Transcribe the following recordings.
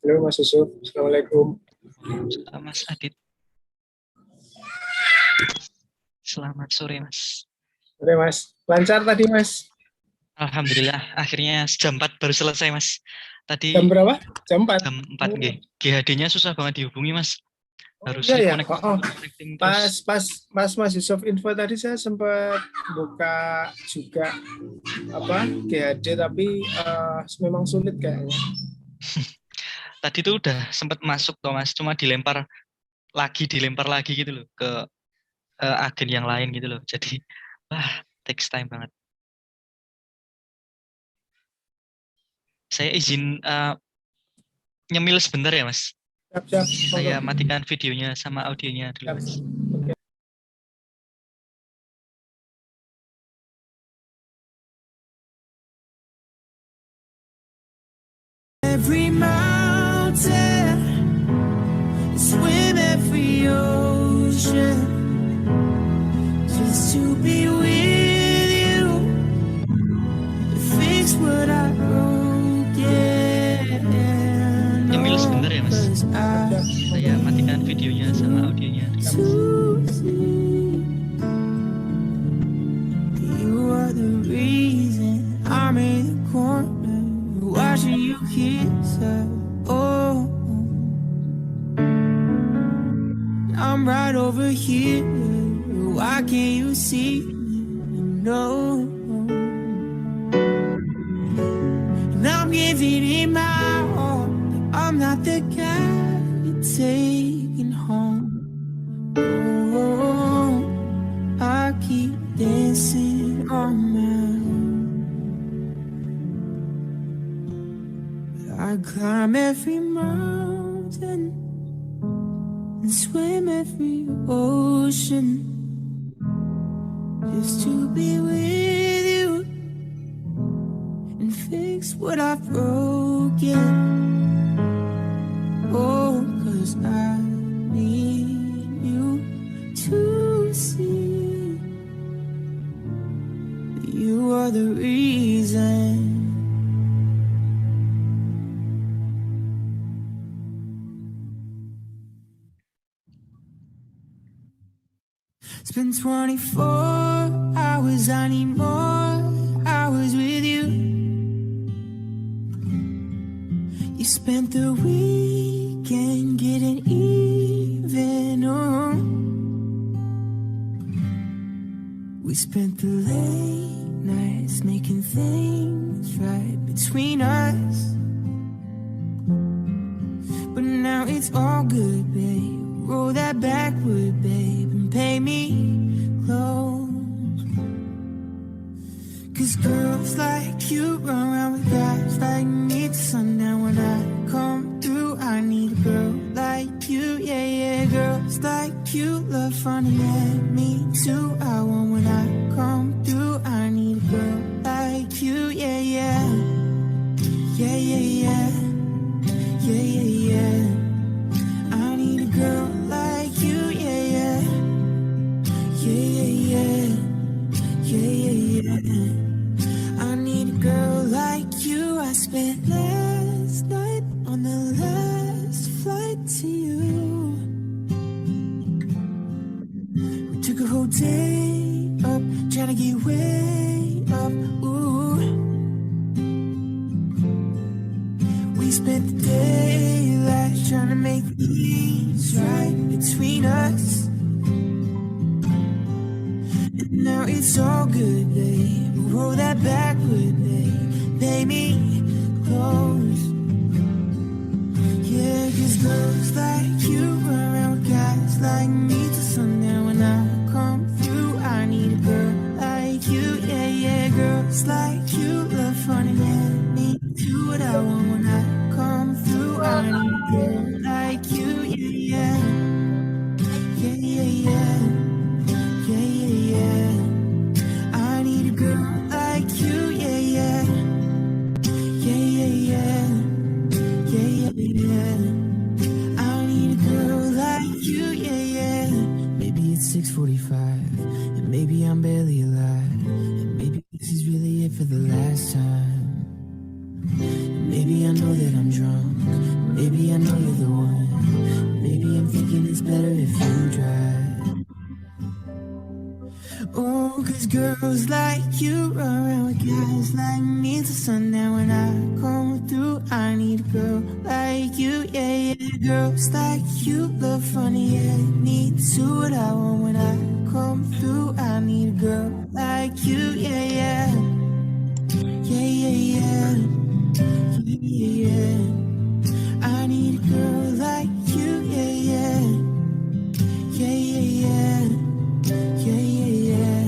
Halo Mas Yusuf, Assalamualaikum. Mas Adit. Selamat sore Mas. Sore Mas, lancar tadi Mas? Alhamdulillah, akhirnya jam 4 baru selesai Mas. Tadi Jam berapa? Jam 4? jam 4 GHD-nya susah banget dihubungi Mas. Harus Iya ya, connecting terus. Pas Mas Yusuf info tadi saya sempat buka juga GHD tapi memang sulit kayaknya. Tadi tuh udah sempat masuk toh Mas, cuma dilempar lagi gitu loh ke agen yang lain gitu loh. Jadi takes time banget. Saya izin nyemil sebentar ya Mas. Siap. Saya matikan videonya sama audionya dulu Mas. Oke. Every mountain, swim every ocean, just to be with you, fix what I broke. Nyemil sebentar ya Mas. Saya matikan videonya sama audionya dulu. You are the reason I'm in the corner, watching you kiss her. Oh, I'm right over here. Why can't you see me? No. And I'm giving it my all, but I'm not the guy you're taking home. Oh, I keep dancing on my own. I climb every mountain and swim every ocean, just to be with you and fix what I've broken. Oh, 'cause I need you to see you are the reason. It's been 24 hours, I need more hours with you. You spent the weekend getting even, oh. We spent the late nights making things right between us. But now it's all good, babe. Roll that backward, babe, and pay me close. 'Cause girls like you run around with guys like me till sundown. When I come through, I need a girl like you, yeah. Girls like you love fun, yeah, me too. I want when I come through, I need a girl like you, yeah. I need a girl like you, yeah. I need a girl like you. I spent last night on the last flight to you. We took a whole day up, trying to get way up, ooh. We spent the daylight trying to make things right between us. And now it's all good, babe. Roll that backward, babe. Pay me close. Yeah, 'cause girls like you run around with guys like me till sundown. When I come through, I need a girl like you, yeah. Girls like you love fun and let me do what I want. When I come through, I need a girl like you, yeah. I need a girl like you, yeah. I need a girl like you, yeah. Maybe it's 6:45, and maybe I'm barely alive, and maybe this is really it for the last time. And maybe I know that I'm drunk, maybe girls like you run around with guys like me till sundown. When I come through, I need a girl like you, yeah, yeah. Girls like you look funny, yeah. Need to what I want when I come through. I need a girl like you, yeah, yeah. Yeah, yeah, yeah. Yeah, yeah, yeah. I need a girl like you, yeah, yeah. Yeah, yeah, yeah. Yeah, yeah, yeah.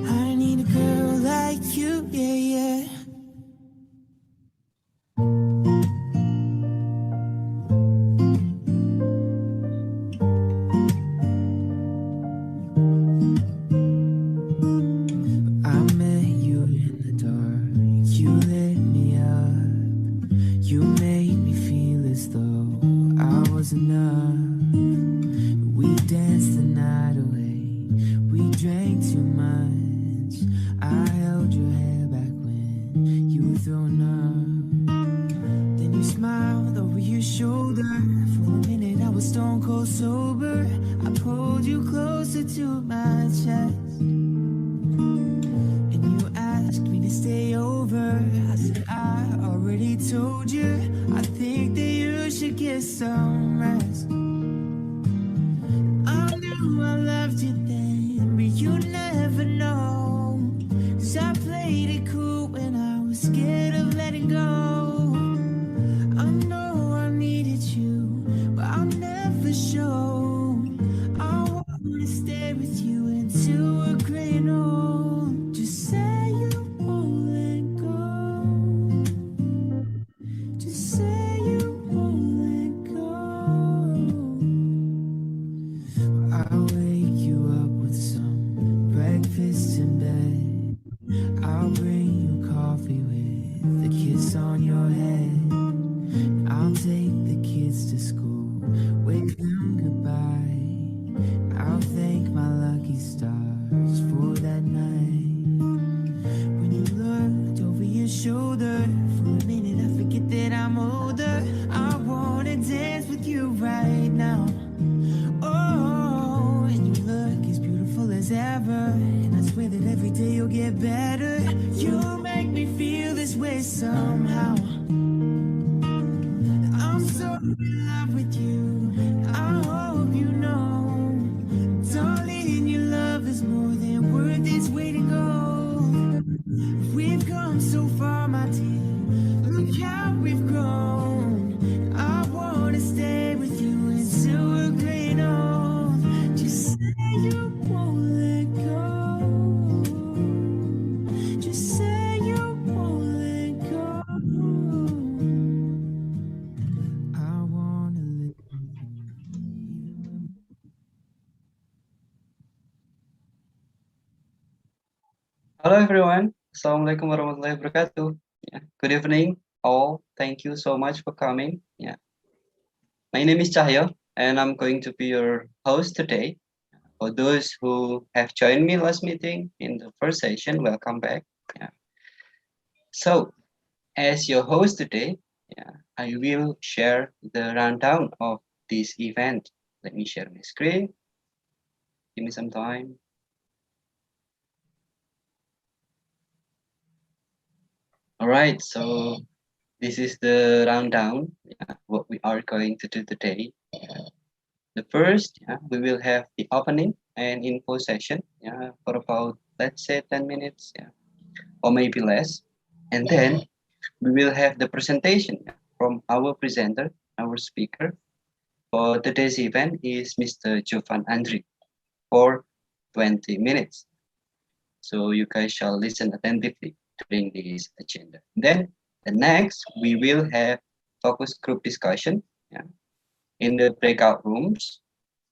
I need a girl like you, yeah, yeah. I met you in the dark, you lit me up, you made me feel as though I was enough. We danced the night away, we drank too much. I held your hair back when you were throwing up. Then you smiled over your shoulder. For a minute I was stone cold sober. I pulled you closer to my chest, and you asked me to stay over. I said I already told you, I think that you should get some rest. I knew I loved you then, but you never know. 'Cause I played it cool when I was scared of letting go. I know I needed you, but I'll never show. I wanna stay with you until we're gray and old. Just say you won't let go. Just say you won't let go. I'll wake you up with some breakfast in bed. I'll bring you coffee with a kiss on your head. I'll take the kids to school, wave them goodbye. I'll thank my lucky stars for that night. When you looked over your shoulder, for a minute I forget that I'm older. I wanna dance with you right now. Oh, and you look as beautiful as ever, and I swear that every day you'll get better. You make me feel this way somehow. I'm so in love with you, I hope you know. Darling, your love is more than worth its weight in gold. We've come so far, my dear, look how we've grown. I wanna stay with you until we're gray and old. Just say you won't let go. Just say you won't let go. I wanna live with you. Hello everyone. Assalamualaikum warahmatullahi wabarakatuh. Yeah. Good evening all. Thank you so much for coming. Yeah. My name is Cahyo and I'm going to be your host today. For those who have joined me last meeting in the first session, welcome back. Yeah. So as your host today, yeah, I will share the rundown of this event. Let me share my screen. Give me some time. All right, so this is the rundown, what we are going to do today. The first, we will have the opening and info session for about, let's say 10 minutes, or maybe less. And then we will have the presentation from our presenter, our speaker. For today's event is Mr. Jovan Andry for 20 minutes. So you guys shall listen attentively during this agenda. Then the next, we will have focus group discussion in the breakout rooms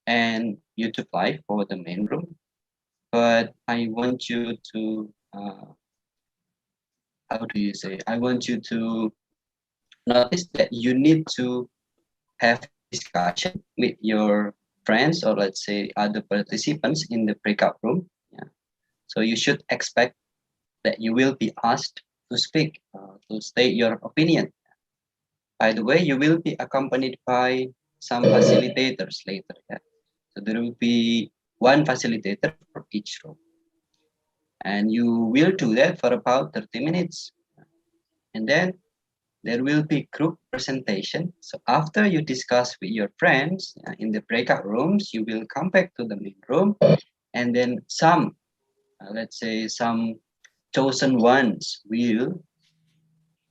and YouTube Live for the main room. But I want you to, how do you say? I want you to notice that you need to have discussion with your friends or let's say other participants in the breakout room. So you should expect that you will be asked to speak, to state your opinion. By the way, you will be accompanied by some facilitators later. So there will be one facilitator for each room. And you will do that for about 30 minutes. And then there will be group presentation. So after you discuss with your friends in the breakout rooms, you will come back to the main room, and then some, let's say some chosen ones will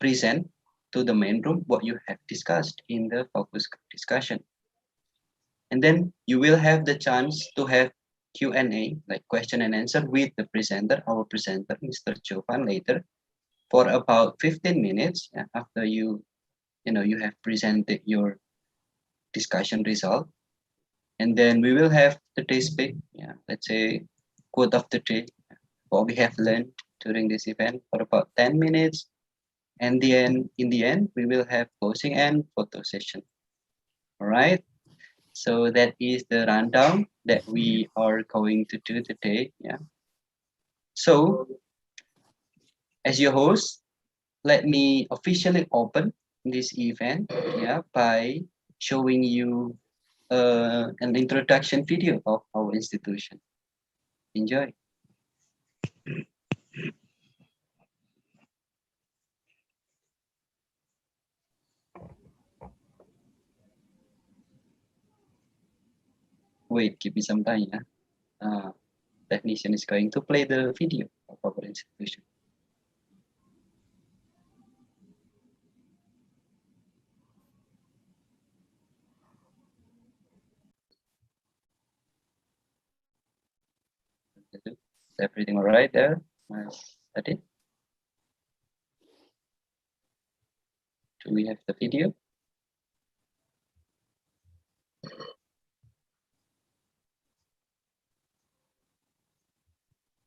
present to the main room what you have discussed in the focus group discussion. And then you will have the chance to have Q&A, like question and answer with the presenter, our presenter, Mr. Jovan, later for about 15 minutes after you have presented your discussion result. And then we will have the day speak, let's say quote of the day, what we have learned during this event for about 10 minutes. And in the end, we will have closing and photo session. All right. So that is the rundown that we are going to do today. Yeah. So as your host, let me officially open this event by showing you an introduction video of our institution. Enjoy. Wait, give me some time. Technician is going to play the video of our institution. Is everything all right there? Adi? Do we have the video?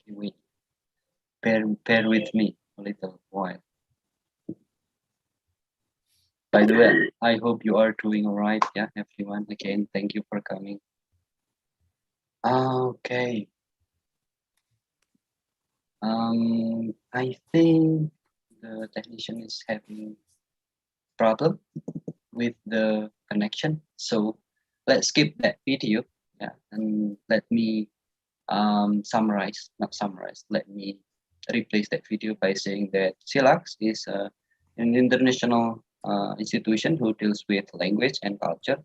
Wait, bear with me a little while. By the way, I hope you are doing all right. Yeah, everyone. Again, thank you for coming. Okay. I think the technician is having problem with the connection. So let's skip that video. Yeah, and let me let me replace that video by saying that CILACS is an international institution who deals with language and culture.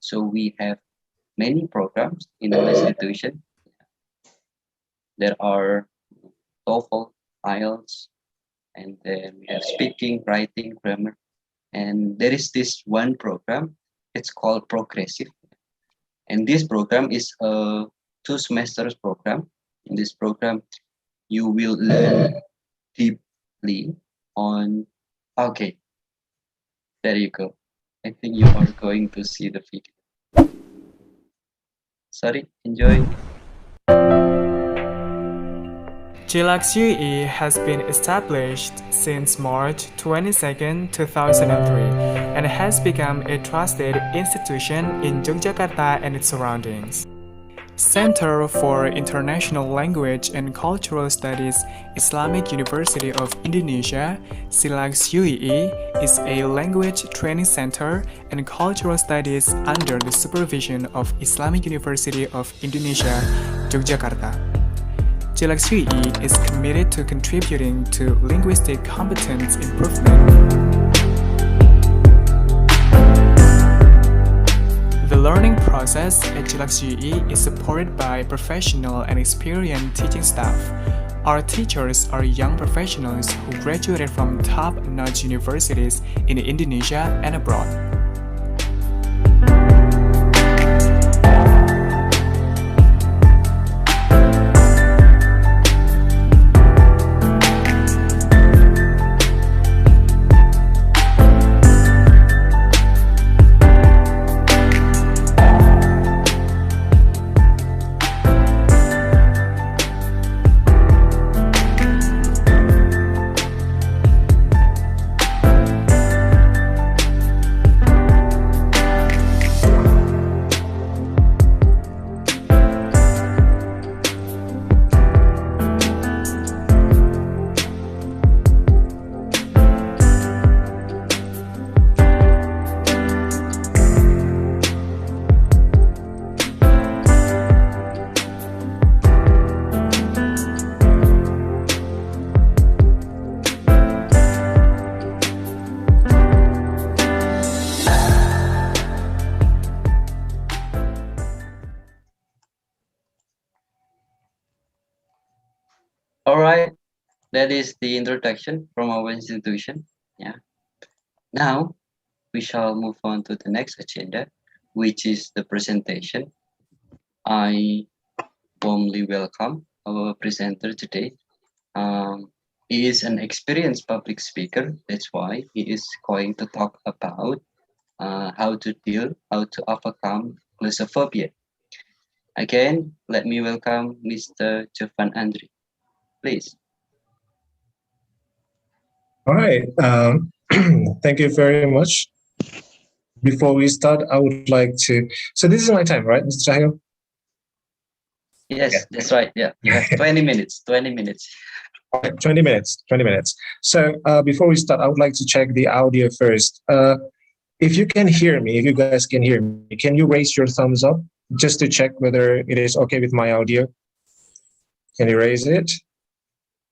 So we have many programs in our institution. There are TOEFL, IELTS, and then we have speaking, writing, grammar. And there is this one program, it's called Progressive. And this program is a 2 semesters program. In this program, you will learn deeply on, okay, there you go. I think you are going to see the video. Sorry, enjoy. CILACS UII has been established since March 22, 2003 and has become a trusted institution in Yogyakarta and its surroundings. Center for International Language and Cultural Studies, Islamic University of Indonesia, CILACS UII is a language training center and cultural studies under the supervision of Islamic University of Indonesia, Yogyakarta. CILACS UII is committed to contributing to linguistic competence improvement. The learning process at CILACS UII is supported by professional and experienced teaching staff. Our teachers are young professionals who graduated from top-notch universities in Indonesia and abroad. that is the introduction from our institution. Yeah. Now we shall move on to the next agenda, which is the presentation. I warmly welcome our presenter today. He is an experienced public speaker. That's why he is going to talk about how to overcome glossophobia. Again, let me welcome Mr. Jovan Andry. Please. All right. Thank you very much. Before we start, I would like to. So this is my time, right, Mr. Chahyo? Yes, Yeah. that's right. Yeah, you have 20 minutes. 20 minutes. All right, 20 minutes. 20 minutes. So before we start, I would like to check the audio first. If you can hear me, if you guys can hear me, can you raise your thumbs up just to check whether it is okay with my audio? Can you raise it?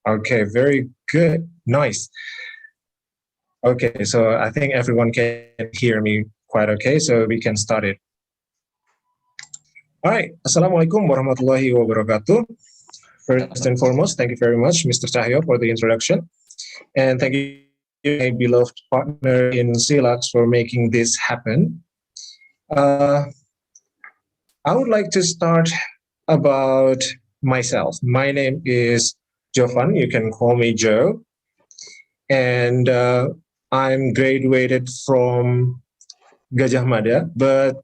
Okay, very good. Nice. Okay, so I think everyone can hear me quite okay, so we can start it. All right, Assalamualaikum warahmatullahi wabarakatuh. First and foremost, thank you very much, Mr. Chahyo, for the introduction. And thank you, my beloved partner in CILACS, for making this happen. I would like to start about myself. My name is Jovan. You can call me Joe. And I'm graduated from Gajah Mada. But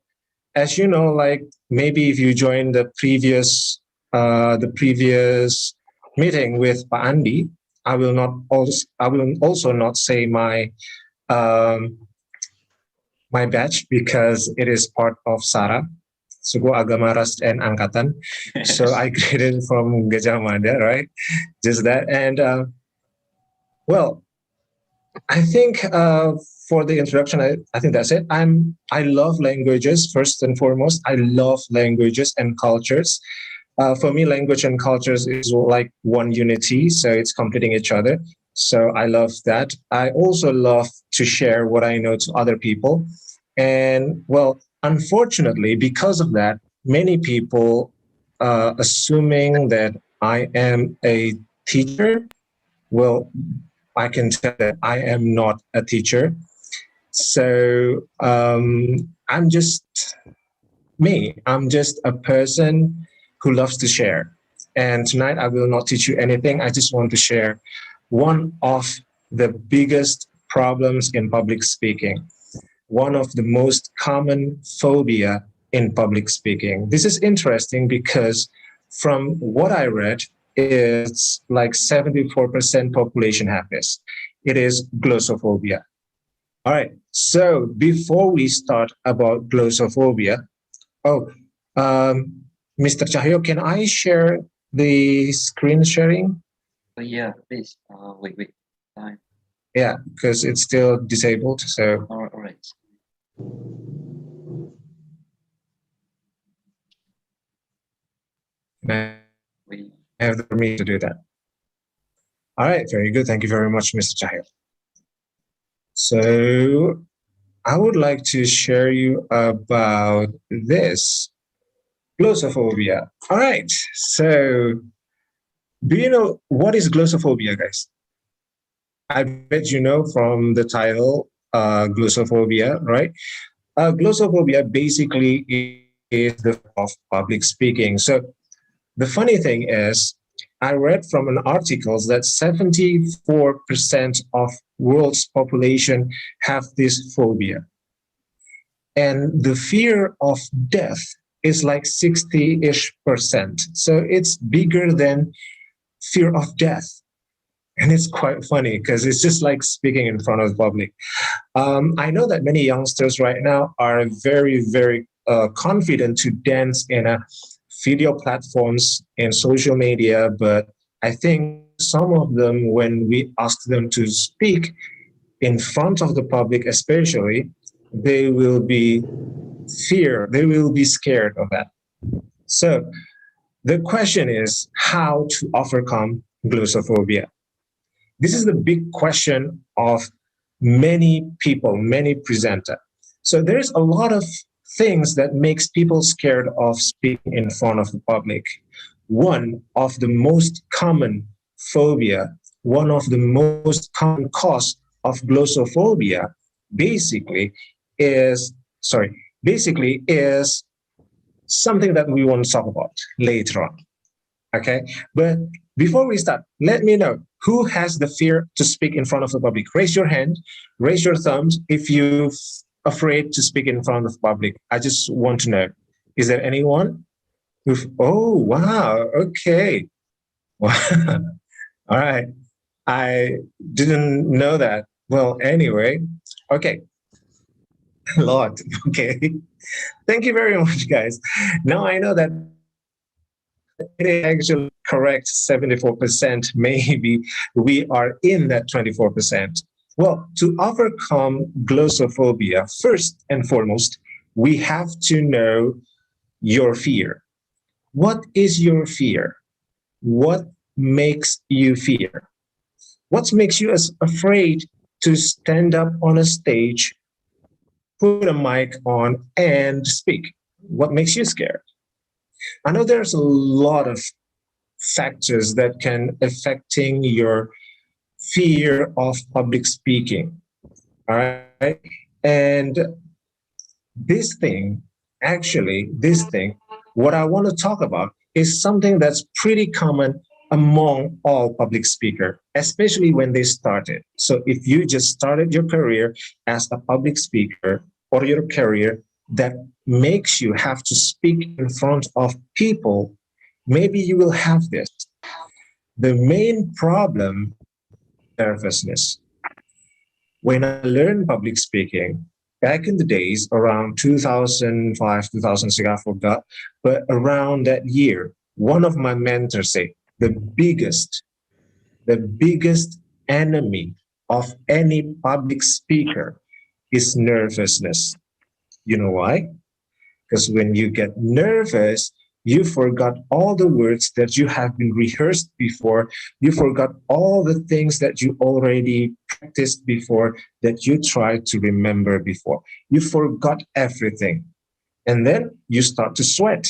as you know, like maybe if you joined the previous meeting with Pak Andi, I will also not say my my batch because it is part of SARA, Suku Agama Ras and Angkatan. So I graduated from Gajah Mada, right? Just that. And well, I think for the introduction, I think that's it. I love languages first and foremost. I love languages and cultures. For me, language and cultures is like one unity, so it's completing each other. So I love that. I also love to share what I know to other people. And well, unfortunately, because of that, many people assuming that I am a teacher. Well, I can tell that I am not a teacher. So I'm just me. I'm just a person who loves to share. And tonight I will not teach you anything. I just want to share one of the biggest problems in public speaking, one of the most common phobia in public speaking. This is interesting because from what I read, it's like 74% population have this. It is glossophobia. All right. So before we start about glossophobia, Mr. Chahyo, can I share the screen sharing? Oh, yeah, please. Wait. Time. Yeah, because it's still disabled. So All right. I Wait. have the permission to do that. All right, very good. Thank you very much, Mr. Chahyo. So I would like to share you about this. Glossophobia. All right. So do you know what is glossophobia, guys? I bet you know from the title, glossophobia, right? Glossophobia basically is the fear of public speaking. So the funny thing is, I read from an article that 74% of world's population have this phobia. And the fear of death is like 60-ish%. So it's bigger than fear of death. And it's quite funny because it's just like speaking in front of the public. I know that many youngsters right now are very, very confident to dance in a video platforms and social media, but I think some of them, when we ask them to speak in front of the public especially, they will be scared of that. So the question is how to overcome glossophobia. This is the big question of many people, many presenters. So there's a lot of things that makes people scared of speaking in front of the public. One of the most common phobia one of the most common cause of glossophobia basically is something that we want to talk about later on. Okay, but before we start, let me know who has the fear to speak in front of the public. Raise your hand, raise your thumbs if you're afraid to speak in front of the public. I just want to know, is there anyone? Oh, wow, okay. Wow. All right, I didn't know that. Well, anyway, okay. A lot, okay. Thank you very much, guys. Now I know that it is actually correct 74%. Maybe we are in that 24%. Well, to overcome glossophobia, first and foremost, we have to know your fear. What is your fear? What makes you fear? What makes you afraid to stand up on a stage, put a mic on, and speak? What makes you scared? I know there's a lot of factors that can affecting your fear of public speaking. All right. And this thing, what I want to talk about is something that's pretty common among all public speakers, especially when they started. So if you just started your career as a public speaker or your career that makes you have to speak in front of people, maybe you will have this. The main problem, nervousness. When I learned public speaking, back in the days, around 2005, 2006, I forgot, but around that year, one of my mentors said, the biggest enemy of any public speaker is nervousness. You know why? Because when you get nervous, you forgot all the words that you have been rehearsed before. You forgot all the things that you already practiced before, that you tried to remember before. You forgot everything. And then you start to sweat.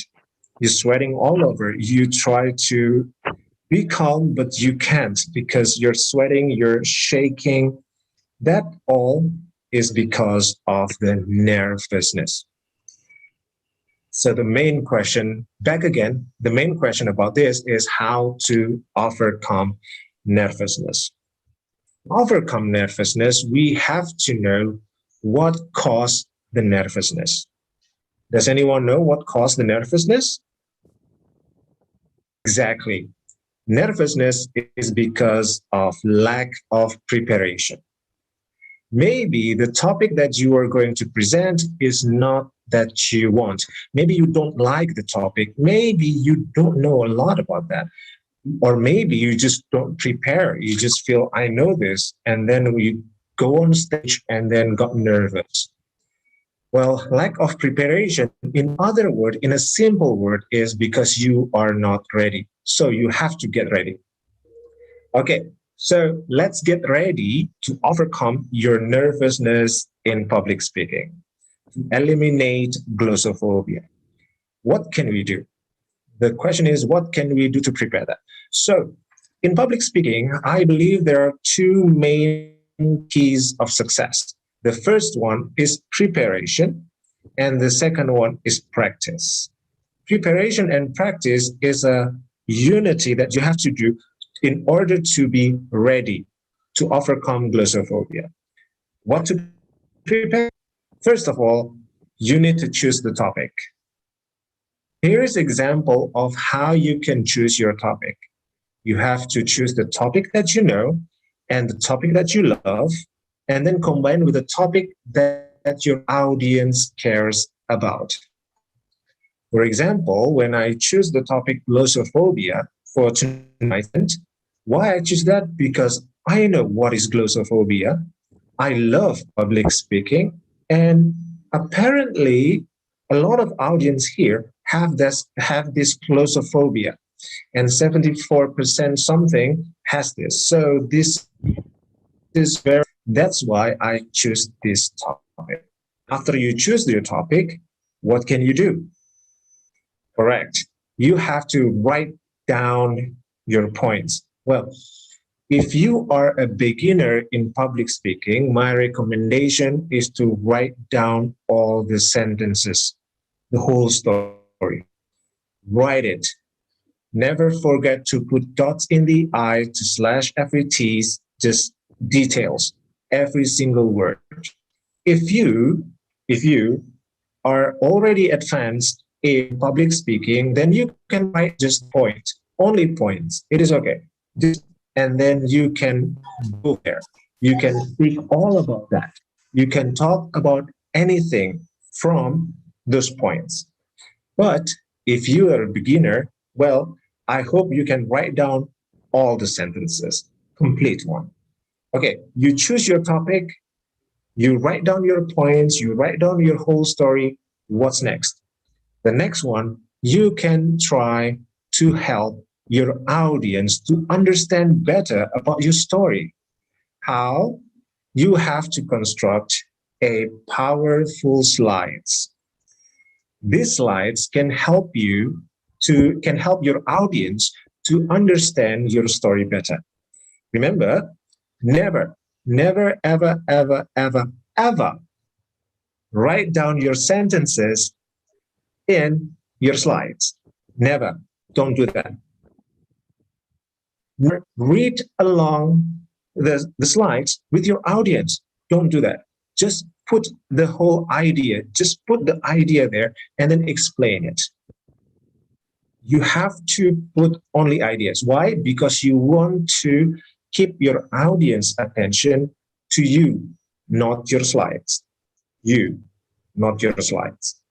You're sweating all over. You try to be calm, but you can't because you're sweating, you're shaking. That all is because of the nervousness. So the main question, the main question about this is how to overcome nervousness. Overcome nervousness, we have to know what caused the nervousness. Does anyone know what caused the nervousness? Exactly. Nervousness is because of lack of preparation. Maybe the topic that you are going to present is not that you want. Maybe you don't like the topic. Maybe you don't know a lot about that. Or maybe you just don't prepare. You just feel, I know this. And then you go on stage and then got nervous. Well, lack of preparation, in other words, in a simple word, is because you are not ready. So you have to get ready. Okay, so let's get ready to overcome your nervousness in public speaking. Eliminate glossophobia. What can we do? The question is, what can we do to prepare that? So in public speaking, I believe there are two main keys of success. The first one is preparation, and the second one is practice. Preparation and practice is a unity that you have to do in order to be ready to overcome glossophobia. What to prepare? First of all, you need to choose the topic. Here is an example of how you can choose your topic. You have to choose the topic that you know and the topic that you love, and then combine with the topic that your audience cares about. For example, when I choose the topic glossophobia for tonight, why I choose that? Because I know what is glossophobia. I love public speaking, and apparently a lot of audience here have this glossophobia, and 74% something has this. So this is that's why I choose this topic. After you choose your topic, what can you do? Correct. You have to write down your points. Well, if you are a beginner in public speaking, my recommendation is to write down all the sentences, the whole story. Write it. Never forget to put dots in the I to slash every T's, just details, every single word. If you are already advanced in public speaking, then you can write just points, only points. It is okay. And then you can go there. You can speak all about that. You can talk about anything from those points. But if you are a beginner, well, I hope you can write down all the sentences, complete one. Okay, you choose your topic, you write down your points, you write down your whole story. What's next? The next one, you can try to help your audience to understand better about your story. How? You have to construct a powerful slides. These slides can help your audience to understand your story better. Remember, never, ever write down your sentences in your slides. Never. Don't do that. Read along the slides with your audience. Don't do that. Just put the whole idea, just put the idea there and then explain it. You have to put only ideas. Why? Because you want to keep your audience attention to you, not your slides. You, not your slides.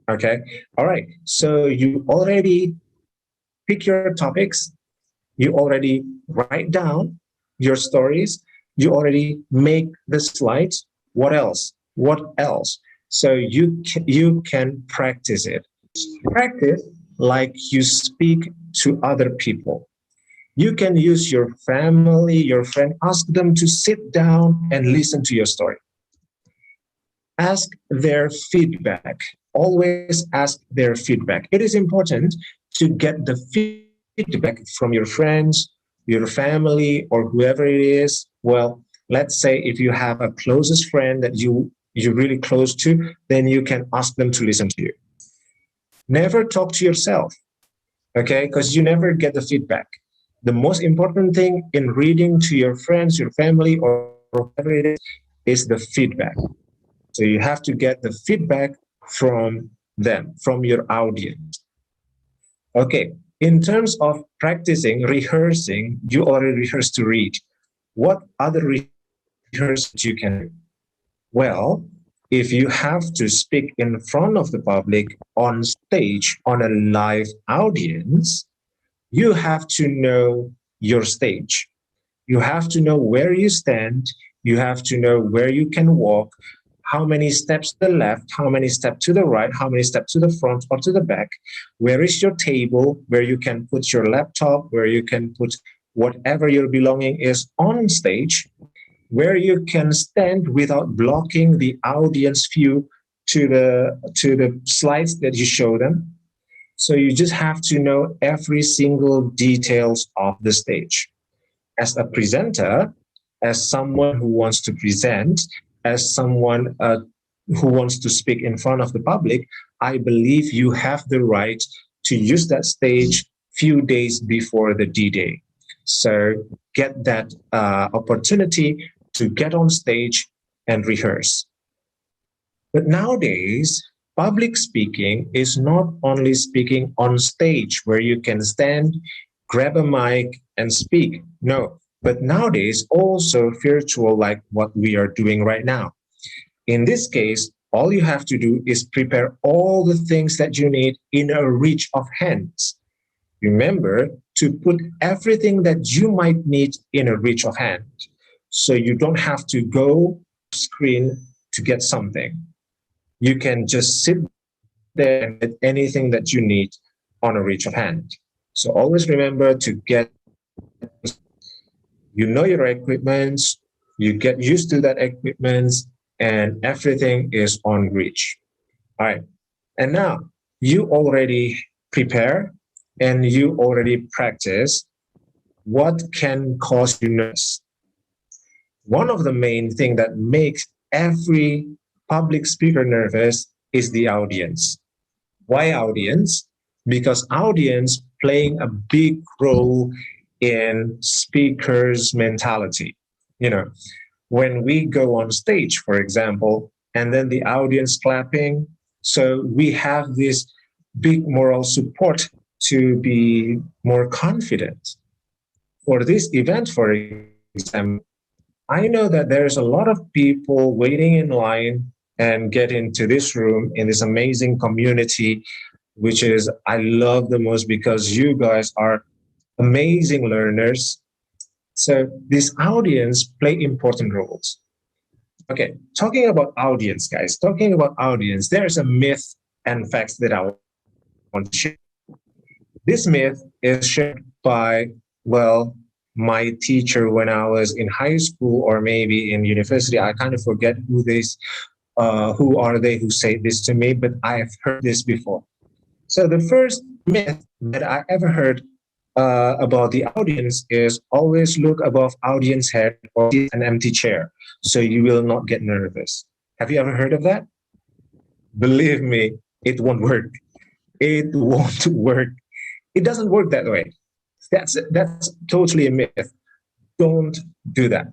Okay. All right. So you already pick your topics. You already write down your stories. You already make the slides. What else? What else? So you can practice it. Practice like you speak to other people. You can use your family, your friend, ask them to sit down and listen to your story. Ask their feedback. Always ask their feedback. It is important to get the feedback from your friends, your family, or whoever it is. Well, let's say if you have a closest friend that you're really close to, then you can ask them to listen to you. Never talk to yourself, okay? Because you never get the feedback. The most important thing in reading to your friends, your family, or whatever it is the feedback. So you have to get the feedback from them, from your audience. Okay, in terms of practicing, rehearsing, you already rehearsed to read. What other rehearsals you can do? Well, if you have to speak in front of the public on stage, on a live audience, you have to know your stage. You have to know where you stand. You have to know where you can walk, how many steps to the left, how many steps to the right, how many steps to the front or to the back. Where is your table, where you can put your laptop, where you can put whatever your belonging is on stage, where you can stand without blocking the audience view to the slides that you show them. So you just have to know every single details of the stage. As a presenter, as someone who wants to present, as someone who wants to speak in front of the public, I believe you have the right to use that stage few days before the D-Day. So get that opportunity to get on stage and rehearse. But nowadays, public speaking is not only speaking on stage where you can stand, grab a mic and speak. No, but nowadays also virtual like what we are doing right now. In this case, all you have to do is prepare all the things that you need in a reach of hands. Remember to put everything that you might need in a reach of hand. So you don't have to go screen to get something. You can just sit there and get anything that you need on a reach of hand. So always remember to get, you know, your equipment, you get used to that equipment, and everything is on reach. All right. And now you already prepare and you already practice. what can cause you nervous? One of the main things that makes every public speaker nervous is the audience. Why audience? Because audience playing a big role in speakers' mentality. You know, when we go on stage, for example, and then the audience clapping, so we have this big moral support to be more confident. For this event, for example, I know that there's a lot of people waiting in line and get into this room in this amazing community, which is I love the most because you guys are amazing learners. So this audience play important roles. Okay, talking about audience, guys, there's a myth and facts that I want to share. This myth is shared by, well, my teacher when I was in high school or maybe in university. I kind of forget who are they who say this to me, but I've heard this before. So the first myth that I ever heard about the audience is always look above audience head or see an empty chair, so you will not get nervous. Have you ever heard of that? Believe me, it won't work. It won't work. It doesn't work that way. That's totally a myth. Don't do that.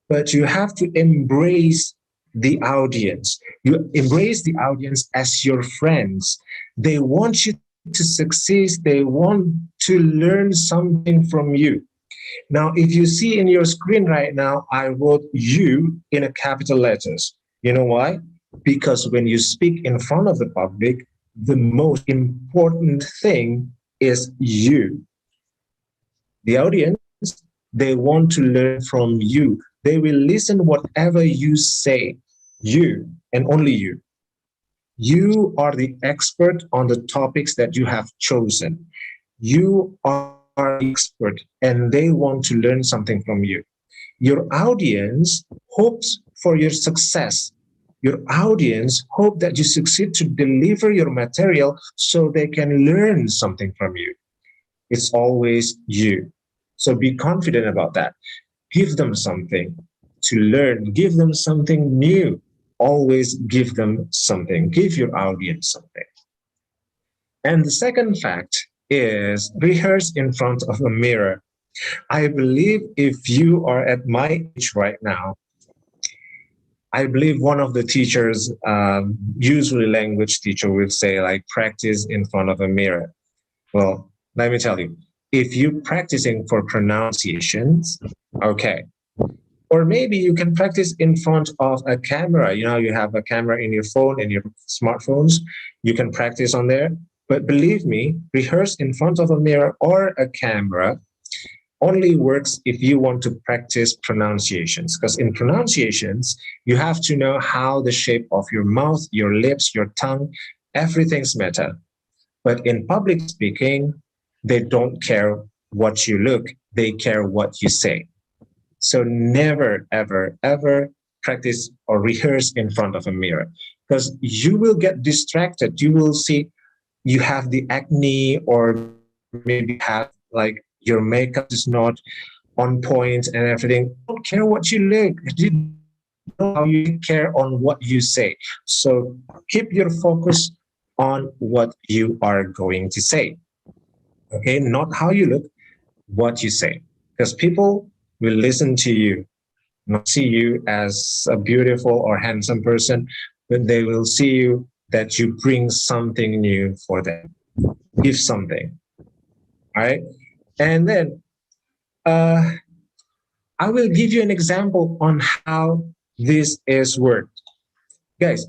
But you have to embrace the audience. You embrace the audience as your friends. They want you to succeed. They want to learn something from you. Now, if you see in your screen right now, I wrote you in a capital letters. You know why? Because when you speak in front of the public, the most important thing is you. The audience, they want to learn from you. They will listen whatever you say, you and only you. You are the expert on the topics that you have chosen. You are the expert and they want to learn something from you. Your audience hopes for your success. Your audience hope that you succeed to deliver your material so they can learn something from you. It's always you. So be confident about that. Give them something to learn. Give them something new. Always give them something. Give your audience something. And the second fact is rehearse in front of a mirror. I believe if you are at my age right now, I believe one of the teachers, usually language teacher, will say like practice in front of a mirror. Well, let me tell you, if you're practicing for pronunciations, okay. Or maybe you can practice in front of a camera. You know, you have a camera in your phone and your smartphones. You can practice on there. But believe me, rehearse in front of a mirror or a camera only works if you want to practice pronunciations. Because in pronunciations, you have to know how the shape of your mouth, your lips, your tongue, everything's matter. But in public speaking, they don't care what you look, they care what you say. So never, ever, ever practice or rehearse in front of a mirror because you will get distracted. You will see you have the acne or maybe have like your makeup is not on point and everything. Don't care what you look. You know how you care on what you say. So keep your focus on what you are going to say. Okay, not how you look, what you say. Because people will listen to you, not see you as a beautiful or handsome person, but they will see you that you bring something new for them. Give something. All right. And then I will give you an example on how this is worked. Guys,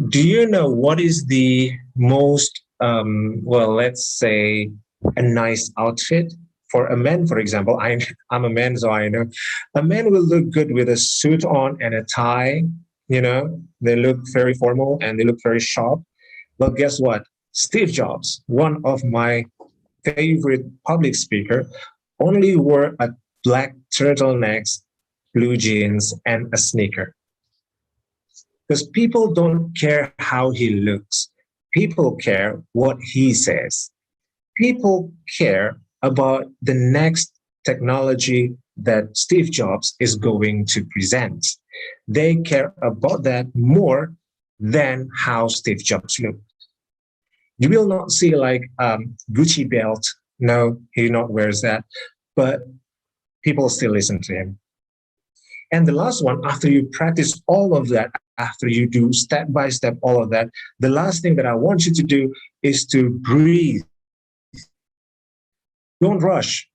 do you know what is the most, well, let's say a nice outfit? For a man, for example, I'm a man, so I know a man will look good with a suit on and a tie. You know, they look very formal and they look very sharp. But guess what? Steve Jobs, one of my favorite public speaker, only wore a black turtlenecks, blue jeans, and a sneaker. Because people don't care how he looks. People care what he says. People care about the next technology that Steve Jobs is going to present. They care about that more than how Steve Jobs looked. You will not see like Gucci belt. No, he not wears that, but people still listen to him. And the last one, after you practice all of that, after you do step by step all of that, the last thing that I want you to do is to breathe. Don't rush.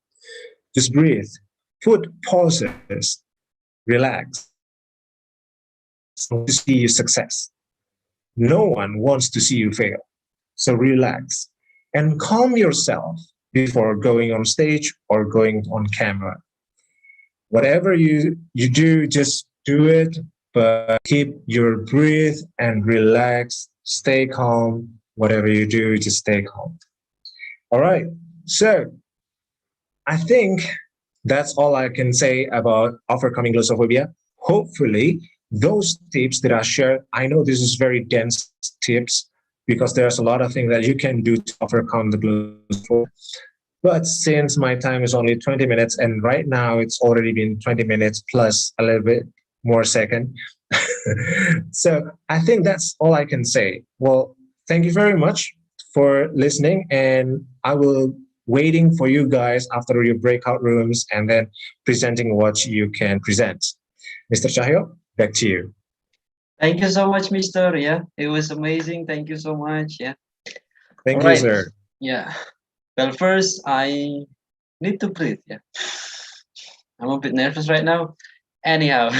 Just breathe. Put pauses. Relax. To see your success. No one wants to see you fail. So relax and calm yourself before going on stage or going on camera. Whatever you do, just do it, but keep your breath and relax, stay calm. Whatever you do, just stay calm. All right. So I think that's all I can say about overcoming glossophobia. Hopefully, those tips that I shared, I know this is very dense tips because there's a lot of things that you can do to overcome the glossophobia. But since my time is only 20 minutes, and right now it's already been 20 minutes plus a little bit more second. So I think that's all I can say. Well, thank you very much for listening, and I will waiting for you guys after your breakout rooms and then presenting what you can present. Mr. Cahyo, back to you. Thank you so much, Mr. Yeah, it was amazing. Thank you so much. Yeah. Thank All you, right. sir. Yeah. Well, first I need to breathe. Yeah. I'm a bit nervous right now. Anyhow,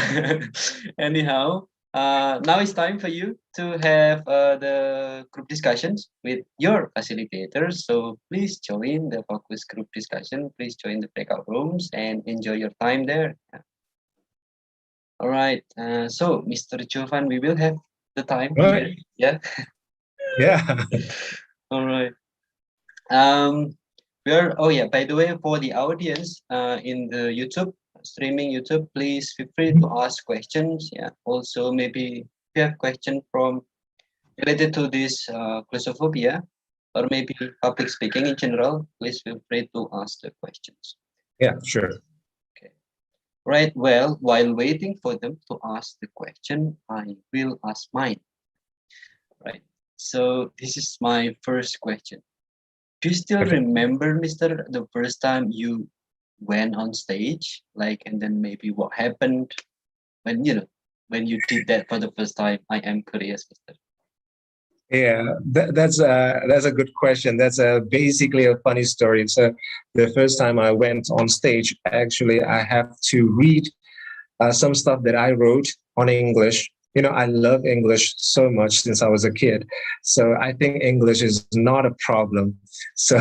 now it's time for you to have the group discussions with your facilitators. So please join the focus group discussion. Please join the breakout rooms and enjoy your time there. Yeah. All right. So, Mr. Jovan, we will have the time here. Yeah. Yeah. All right. Oh yeah, by the way, for the audience in the YouTube streaming YouTube, please feel free to ask questions. Yeah. Also, maybe if you have question from related to this glossophobia or maybe public speaking in general, please feel free to ask the questions. Yeah, sure. Okay. Right. Well, while waiting for them to ask the question, I will ask mine. Right. So this is my first question. Do you still remember, Mr., the first time you went on stage, like, and then maybe what happened when you did that for the first time? I am curious, Mr. Yeah, that's a good question. That's basically a funny story. So the first time I went on stage, actually, I have to read some stuff that I wrote on English. You know, I love English so much since I was a kid. So I think English is not a problem. So,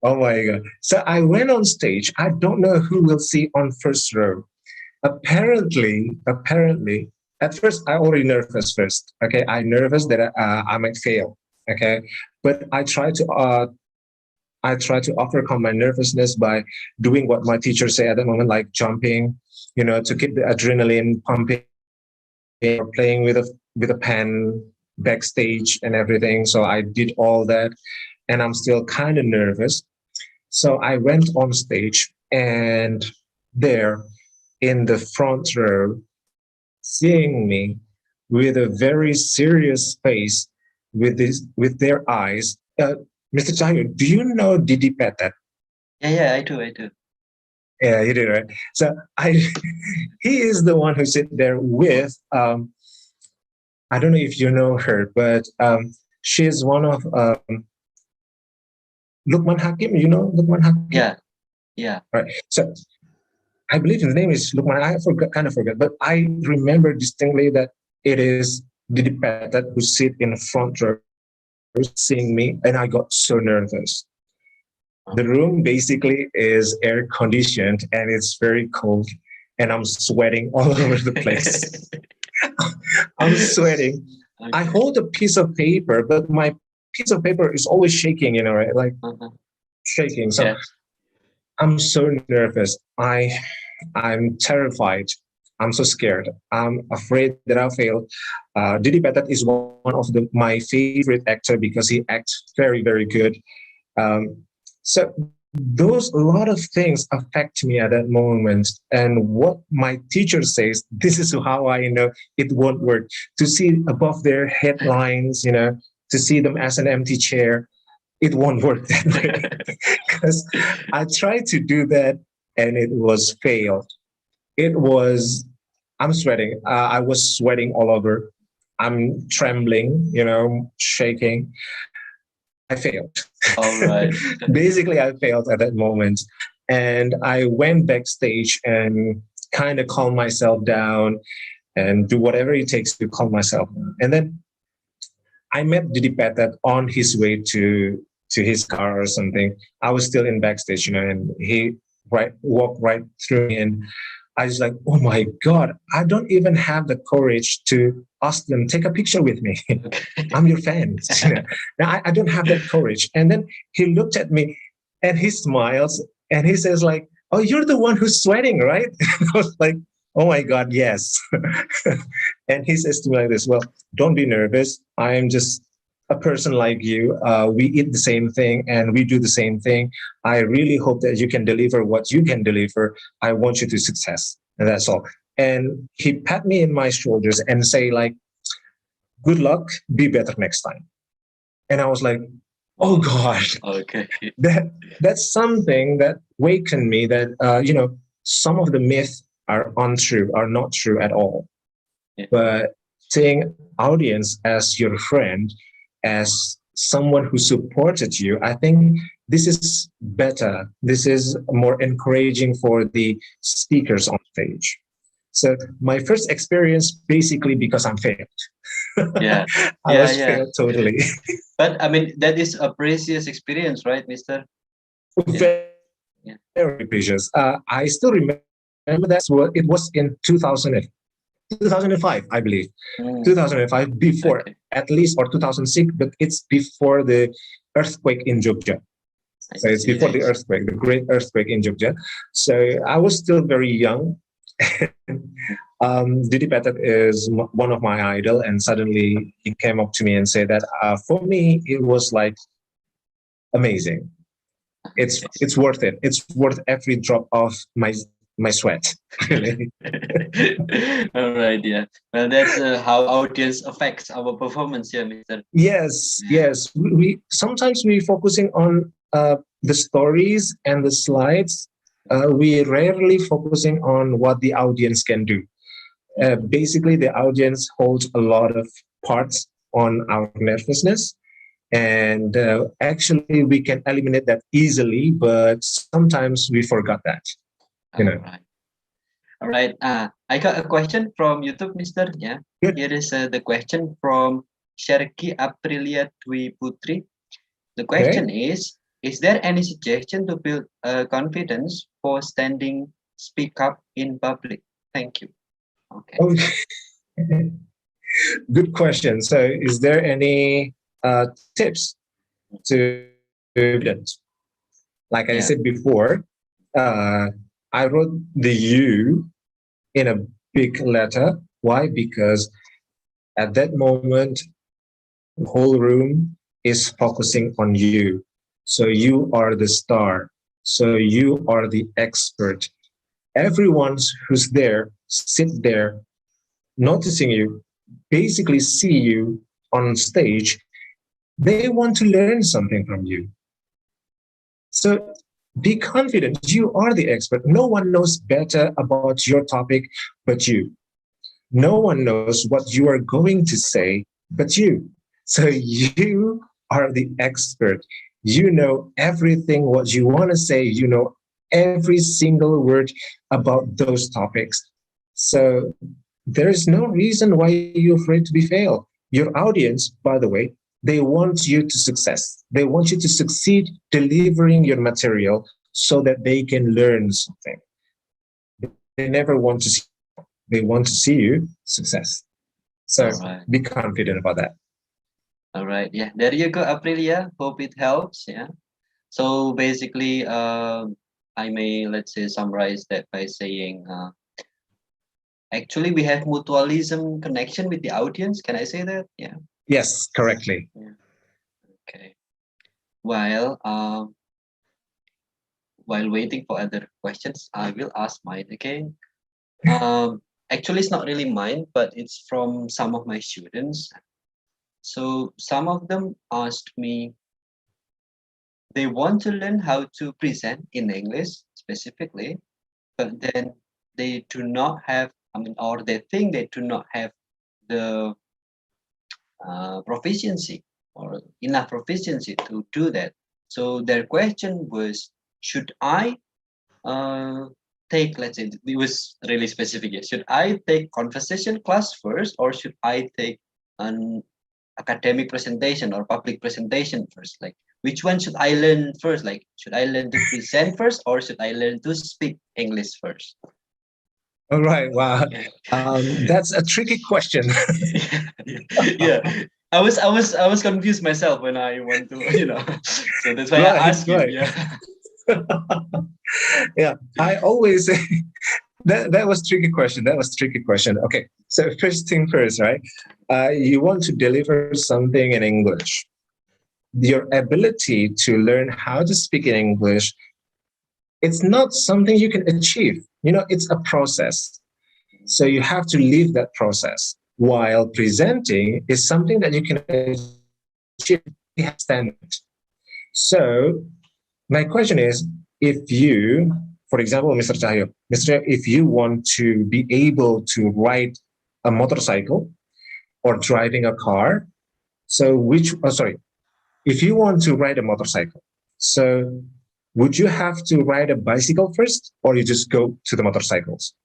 oh my God. So I went on stage. I don't know who will see on first row. Apparently, at first, I already nervous first. Okay, I nervous that I might fail. Okay, but I try to overcome my nervousness by doing what my teacher said at the moment, like jumping, to keep the adrenaline pumping, or playing with a pen backstage and everything. So I did all that, and I'm still kind of nervous. So I went on stage, and there in the front row, seeing me with a very serious face, with their eyes. Mr. Cahyo, do you know Didi Petet? Yeah, I do. Yeah, you do, right? So he is the one who sit there with, I don't know if you know her, but she's one of Lukman Hakim. You know Lukman Hakim? Yeah. Right. So I believe his name is Lukman. I kind of forgot, but I remember distinctly that it is Didi Petet who sit in the front row seeing me, and I got so nervous. The room basically is air conditioned and it's very cold, and I'm sweating all over the place. I'm sweating. Okay. I hold a piece of paper, but my piece of paper is always shaking, right? Like shaking. So Yes. I'm so nervous. I'm terrified. I'm so scared. I'm afraid that I'll fail. Didi Petet is one of my favorite actor because he acts very, very good. So those a lot of things affect me at that moment. And what my teacher says, this is how I know it won't work. To see above their headlines, to see them as an empty chair, it won't work that way. Because I tried to do that and it was failed. I'm sweating. I was sweating all over. I'm trembling, shaking. I failed. All right. Basically, I failed at that moment. And I went backstage and kind of calm myself down and do whatever it takes to calm myself down. And then I met Didi Petet on his way to his car or something. I was still in backstage, and he walked right through me, and I was like, oh my God, I don't even have the courage to ask them, take a picture with me. I'm your fan. Now, I don't have that courage. And then he looked at me and he smiles and he says like, oh, you're the one who's sweating, right? I was like, oh my God, yes. And he says to me like this, well, don't be nervous. I am just a person like you. We eat the same thing and we do the same thing. I really hope that you can deliver what you can deliver. I want you to success. And that's all. And he pat me in my shoulders and say like, good luck, be better next time. And I was like, oh God, Okay. that's something that wakened me that, some of the myths are untrue, are not true at all. Yeah. But seeing audience as your friend, as someone who supported you, I think this is better. This is more encouraging for the speakers on stage. So my first experience, basically because I'm failed. Yeah. I was failed totally. But I mean, that is a precious experience, right, Mister? Very, Yeah. very precious. I still remember that it was in 2005, I believe. 2005, before, Okay. at least, or 2006, but it's before the earthquake in Jogja. So it's before the earthquake, the great earthquake in Jogja. So I was still very young. Didi Petet is one of my idol, and suddenly he came up to me and said that for me, it was like amazing. It's worth it. It's worth every drop of my sweat. Really. All right, yeah. Well, that's how audience affects our performance here, Mister. Yes. We sometimes we focusing on the stories and the slides. We rarely focusing on what the audience can do. Basically, the audience holds a lot of parts on our nervousness. And actually, we can eliminate that easily, but sometimes we forgot that. All right. I got a question from YouTube, Mister. Yeah. Good. Here is the question from Sherki Aprilia Dwi Putri. The question is there any suggestion to build confidence for standing speak up in public? Thank you. Okay. Good question. So is there any tips to evidence? Like I said before, I wrote the U in a big letter. Why? Because at that moment, the whole room is focusing on you. So you are the star. So you are the expert. Everyone who's there, sit there, noticing you, basically see you on stage. They want to learn something from you. So be confident. You are the expert. No one knows better about your topic but you. No one knows what you are going to say but you. So you are the expert. You know everything what you want to say. You know every single word about those topics. So there is no reason why you're afraid to be failed. Your audience, by the way, they want you to success. They want you to succeed delivering your material so that they can learn something. They never want to see you. They want to see you success. So be confident about that. All right. Yeah. There you go, Aprilia. Hope it helps. Yeah. So basically, I may, let's say, summarize that by saying, actually, we have mutualism connection with the audience. Can I say that? Yeah. Yes, correctly. Yeah. Okay. Well, while waiting for other questions, I will ask mine again. Actually, it's not really mine, but it's from some of my students. So some of them asked me, they want to learn how to present in English specifically, but then they do not have, or they think they do not have the proficiency or enough proficiency to do that. So their question was, should I take, let's say, it was really specific, yes, should I take conversation class first, or should I take an academic presentation or public presentation first? Like, which one should I learn first? Like, should I learn to present first, or should I learn to speak English first? All right. Wow. That's a tricky question. Yeah. I was confused myself when I went to, so that's why I asked you. Right. Yeah. Yeah, I always say that was tricky question. That was tricky question. Okay, so first thing first, right? You want to deliver something in English. Your ability to learn how to speak in English, it's not something you can achieve. It's a process. So you have to live that process. While presenting is something that you can achieve. You have standard. So my question is, if you, for example, Mr. Cahyo, if you want to be able to ride a motorcycle or driving a car, if you want to ride a motorcycle, so would you have to ride a bicycle first, or you just go to the motorcycles?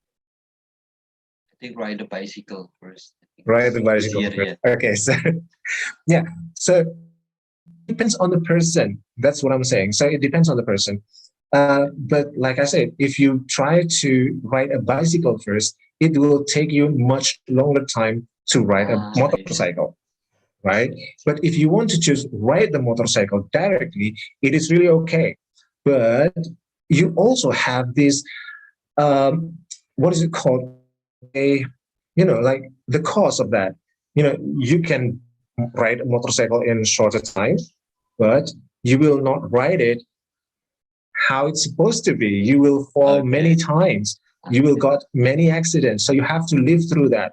I think ride a bicycle first. Ride the bicycle easier, first. yeah. Okay, so yeah, so it depends on the person. That's what I'm saying. So it depends on the person. But like I said, if you try to ride a bicycle first, it will take you much longer time to ride a motorcycle, right? But if you want to just ride the motorcycle directly, it is really okay. But you also have this, what is it called? Like the cost of that. You can ride a motorcycle in shorter time, but you will not ride it how it's supposed to be. You will fall many times. You will got many accidents. So you have to live through that.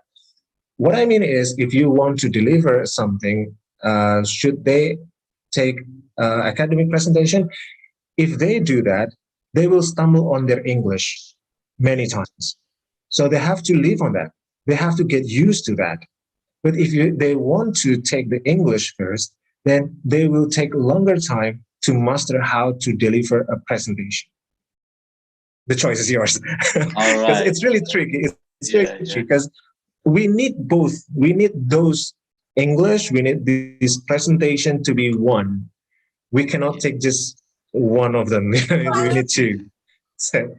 What I mean is, if you want to deliver something, should they take academic presentation? If they do that, they will stumble on their English many times. So they have to live on that. They have to get used to that. But if they want to take the English first, then they will take longer time to master how to deliver a presentation. The choice is yours. All right. It's really tricky. It's really tricky because we need both. We need those English. We need this presentation to be one. We cannot take just one of them. We need two. So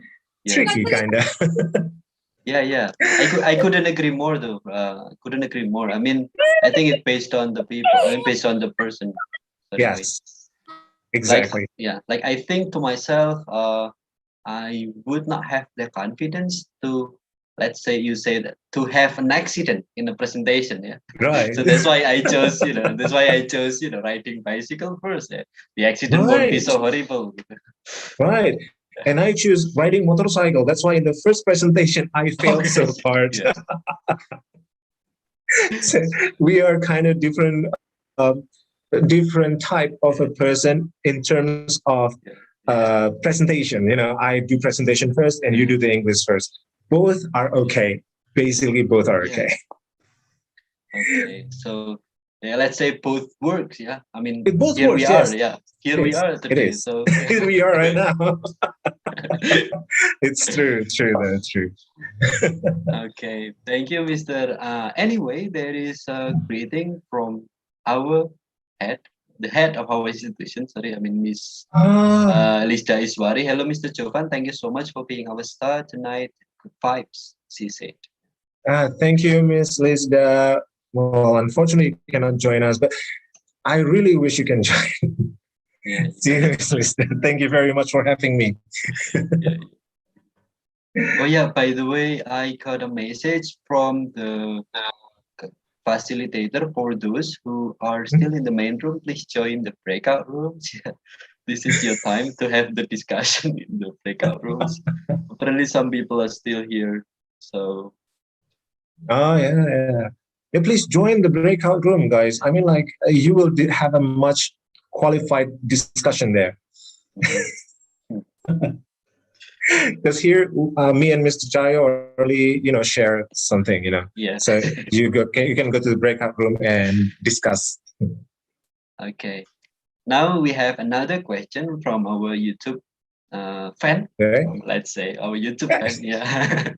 tricky, kind of. Yeah. I couldn't agree more though. Couldn't agree more. I mean, I think it's based on the people, based on the person. Yes, exactly. Like I think to myself, I would not have the confidence to, let's say you say that, to have an accident in a presentation. Yeah. Right. So that's why I chose, riding bicycle first. Yeah. The accident won't be so horrible. Right. And I choose riding motorcycle. That's why in the first presentation, I failed so hard. So we are kind of different type of a person in terms of presentation. I do presentation first and you do the English first. Both are okay. Basically, both are okay. Okay. So let's say both works. Yeah. I mean, it both here works, we are. Yes. Yeah. Here we are today. It is. So here we are right now. It's true. True. Okay. Thank you, Mr. Anyway, there is a greeting from our head, the head of our institution. Sorry, I mean Miss Lista Iswari. Hello, Mr. Jovan. Thank you so much for being our star tonight. Good vibes, she said. Thank you, Miss Lista. Well, unfortunately, you cannot join us, but I really wish you can join. Seriously, thank you very much for having me. Oh yeah, by the way, I got a message from the facilitator for those who are still in the main room. Please join the breakout rooms. this is your time to have the discussion in the breakout rooms. Apparently, some people are still here, so. Oh yeah. Please join the breakout room, guys. I mean, like you will have a much qualified discussion there. Because here, me and Mr. Jayo already, share something, Yes. So you can go to the breakout room and discuss. Okay. Now we have another question from our YouTube fan. Okay. Let's say our YouTube fan, yeah.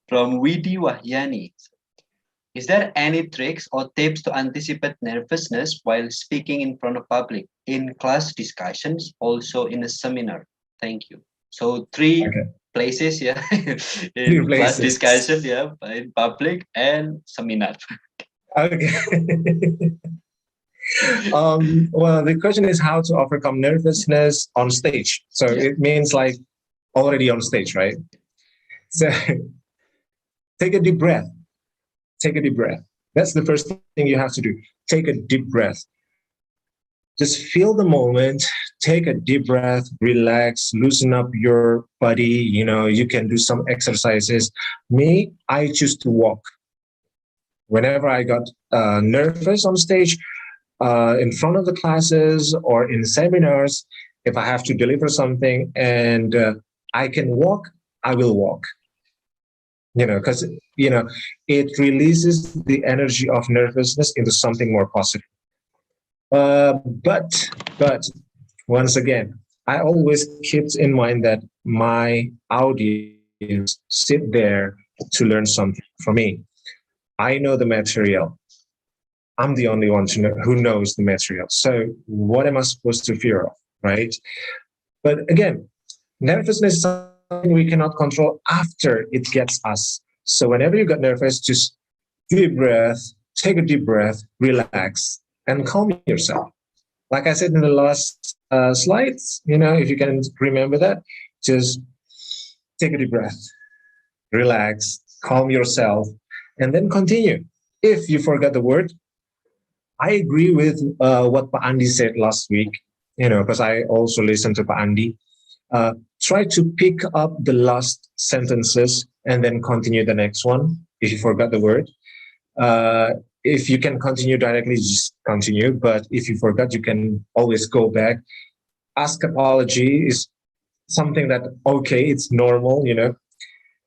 From Widi Wahyani. Is there any tricks or tips to anticipate nervousness while speaking in front of public, in class discussions, also in a seminar? Thank you. So three places, yeah, in class discussion, yeah, in public and seminar. Okay. Well, the question is how to overcome nervousness on stage. So it means like already on stage, right? So take a deep breath. Take a deep breath. That's the first thing you have to do. Take a deep breath. Just feel the moment, take a deep breath, relax, loosen up your body. You can do some exercises. Me, I choose to walk. Whenever I got nervous on stage, in front of the classes or in seminars, if I have to deliver something and I can walk, I will walk. Because, it releases the energy of nervousness into something more positive. But once again, I always keep in mind that my audience sit there to learn something from me. I know the material. I'm the only one who knows the material. So what am I supposed to fear of, right? But again, nervousness is something we cannot control after it gets us. So whenever you get nervous, just deep breath, take a deep breath, relax, and calm yourself. Like I said in the last slides, if you can remember that, just take a deep breath, relax, calm yourself, and then continue. If you forgot the word, I agree with what Pak Andi said last week, because I also listened to Pak Andi. Try to pick up the last sentences and then continue the next one if you forgot the word. If you can continue directly, just continue. But if you forgot, you can always go back. Ask apology is something that, okay, it's normal,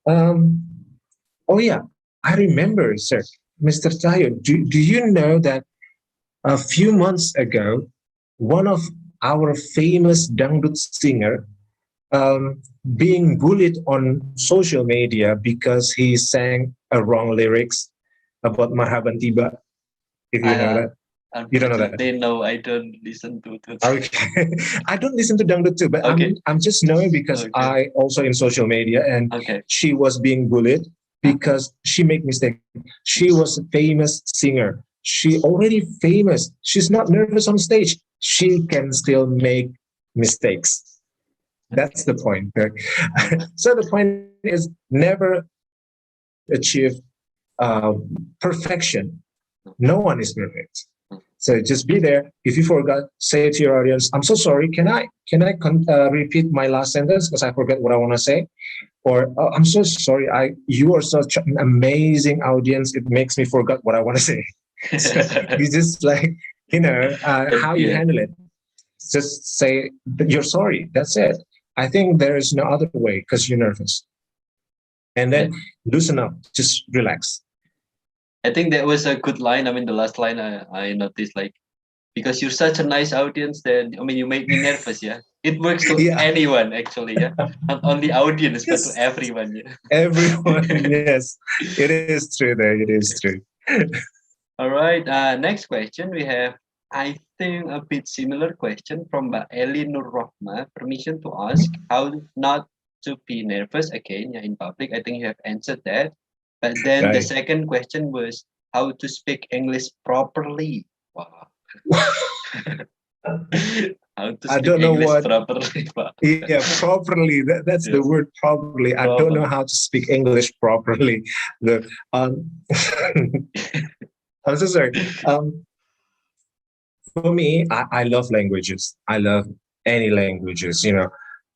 Oh yeah, I remember, sir. Mr. Tayo, do you know that a few months ago, one of our famous dangdut singer being bullied on social media because he sang a wrong lyrics about Marhaban Tiba. If you know that. You don't know that? No, I don't listen to it. Okay. I don't listen to dangdut too, but I'm just knowing because I also in social media and she was being bullied because she made mistake. She was a famous singer. She already famous. She's not nervous on stage. She can still make mistakes. That's the point. So the point is never achieve perfection. No one is perfect. So just be there. If you forgot, say to your audience, "I'm so sorry. Can I repeat my last sentence because I forgot what I want to say?" Or oh, "I'm so sorry. You are such an amazing audience. It makes me forget what I want to say." So you just how you handle it. Just say you're sorry. That's it. I think there is no other way because you're nervous. And then loosen up. Just relax. I think that was a good line. I mean, the last line I noticed, like, because you're such a nice audience, then you make me nervous. Yeah, it works to anyone actually. Yeah, not only audience but to everyone. Yeah, everyone. Yes, it is true. There, it is true. All right. Next question we have. I think a bit similar question from Mbak Eli Nur Rohma. Permission to ask how not to be nervous again in public. I think you have answered that. But then the second question was how to speak English properly. Wow. How to speak English properly. Wow. Yeah, properly. That's the word properly. I don't know how to speak English properly. I'm so sorry. For me, I love languages. I love any languages.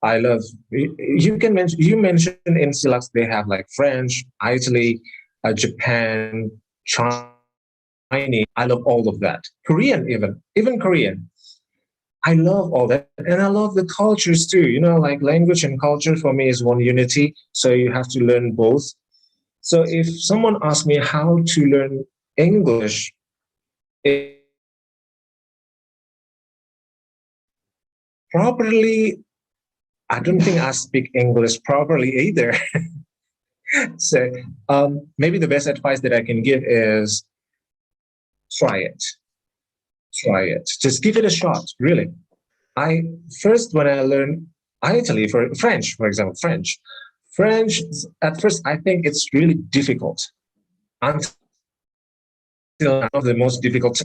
I love, you mentioned in CILACS they have like French, Italy, Japan, Chinese. I love all of that. Korean, even Korean. I love all that. And I love the cultures too. Like language and culture for me is one unity. So you have to learn both. So if someone asks me how to learn English, properly, I don't think I speak English properly either. So maybe the best advice that I can give is try it. Try it. Just give it a shot, really. When I learned Italy, for French, for example, French, at first, I think it's really difficult. Until one of the most difficult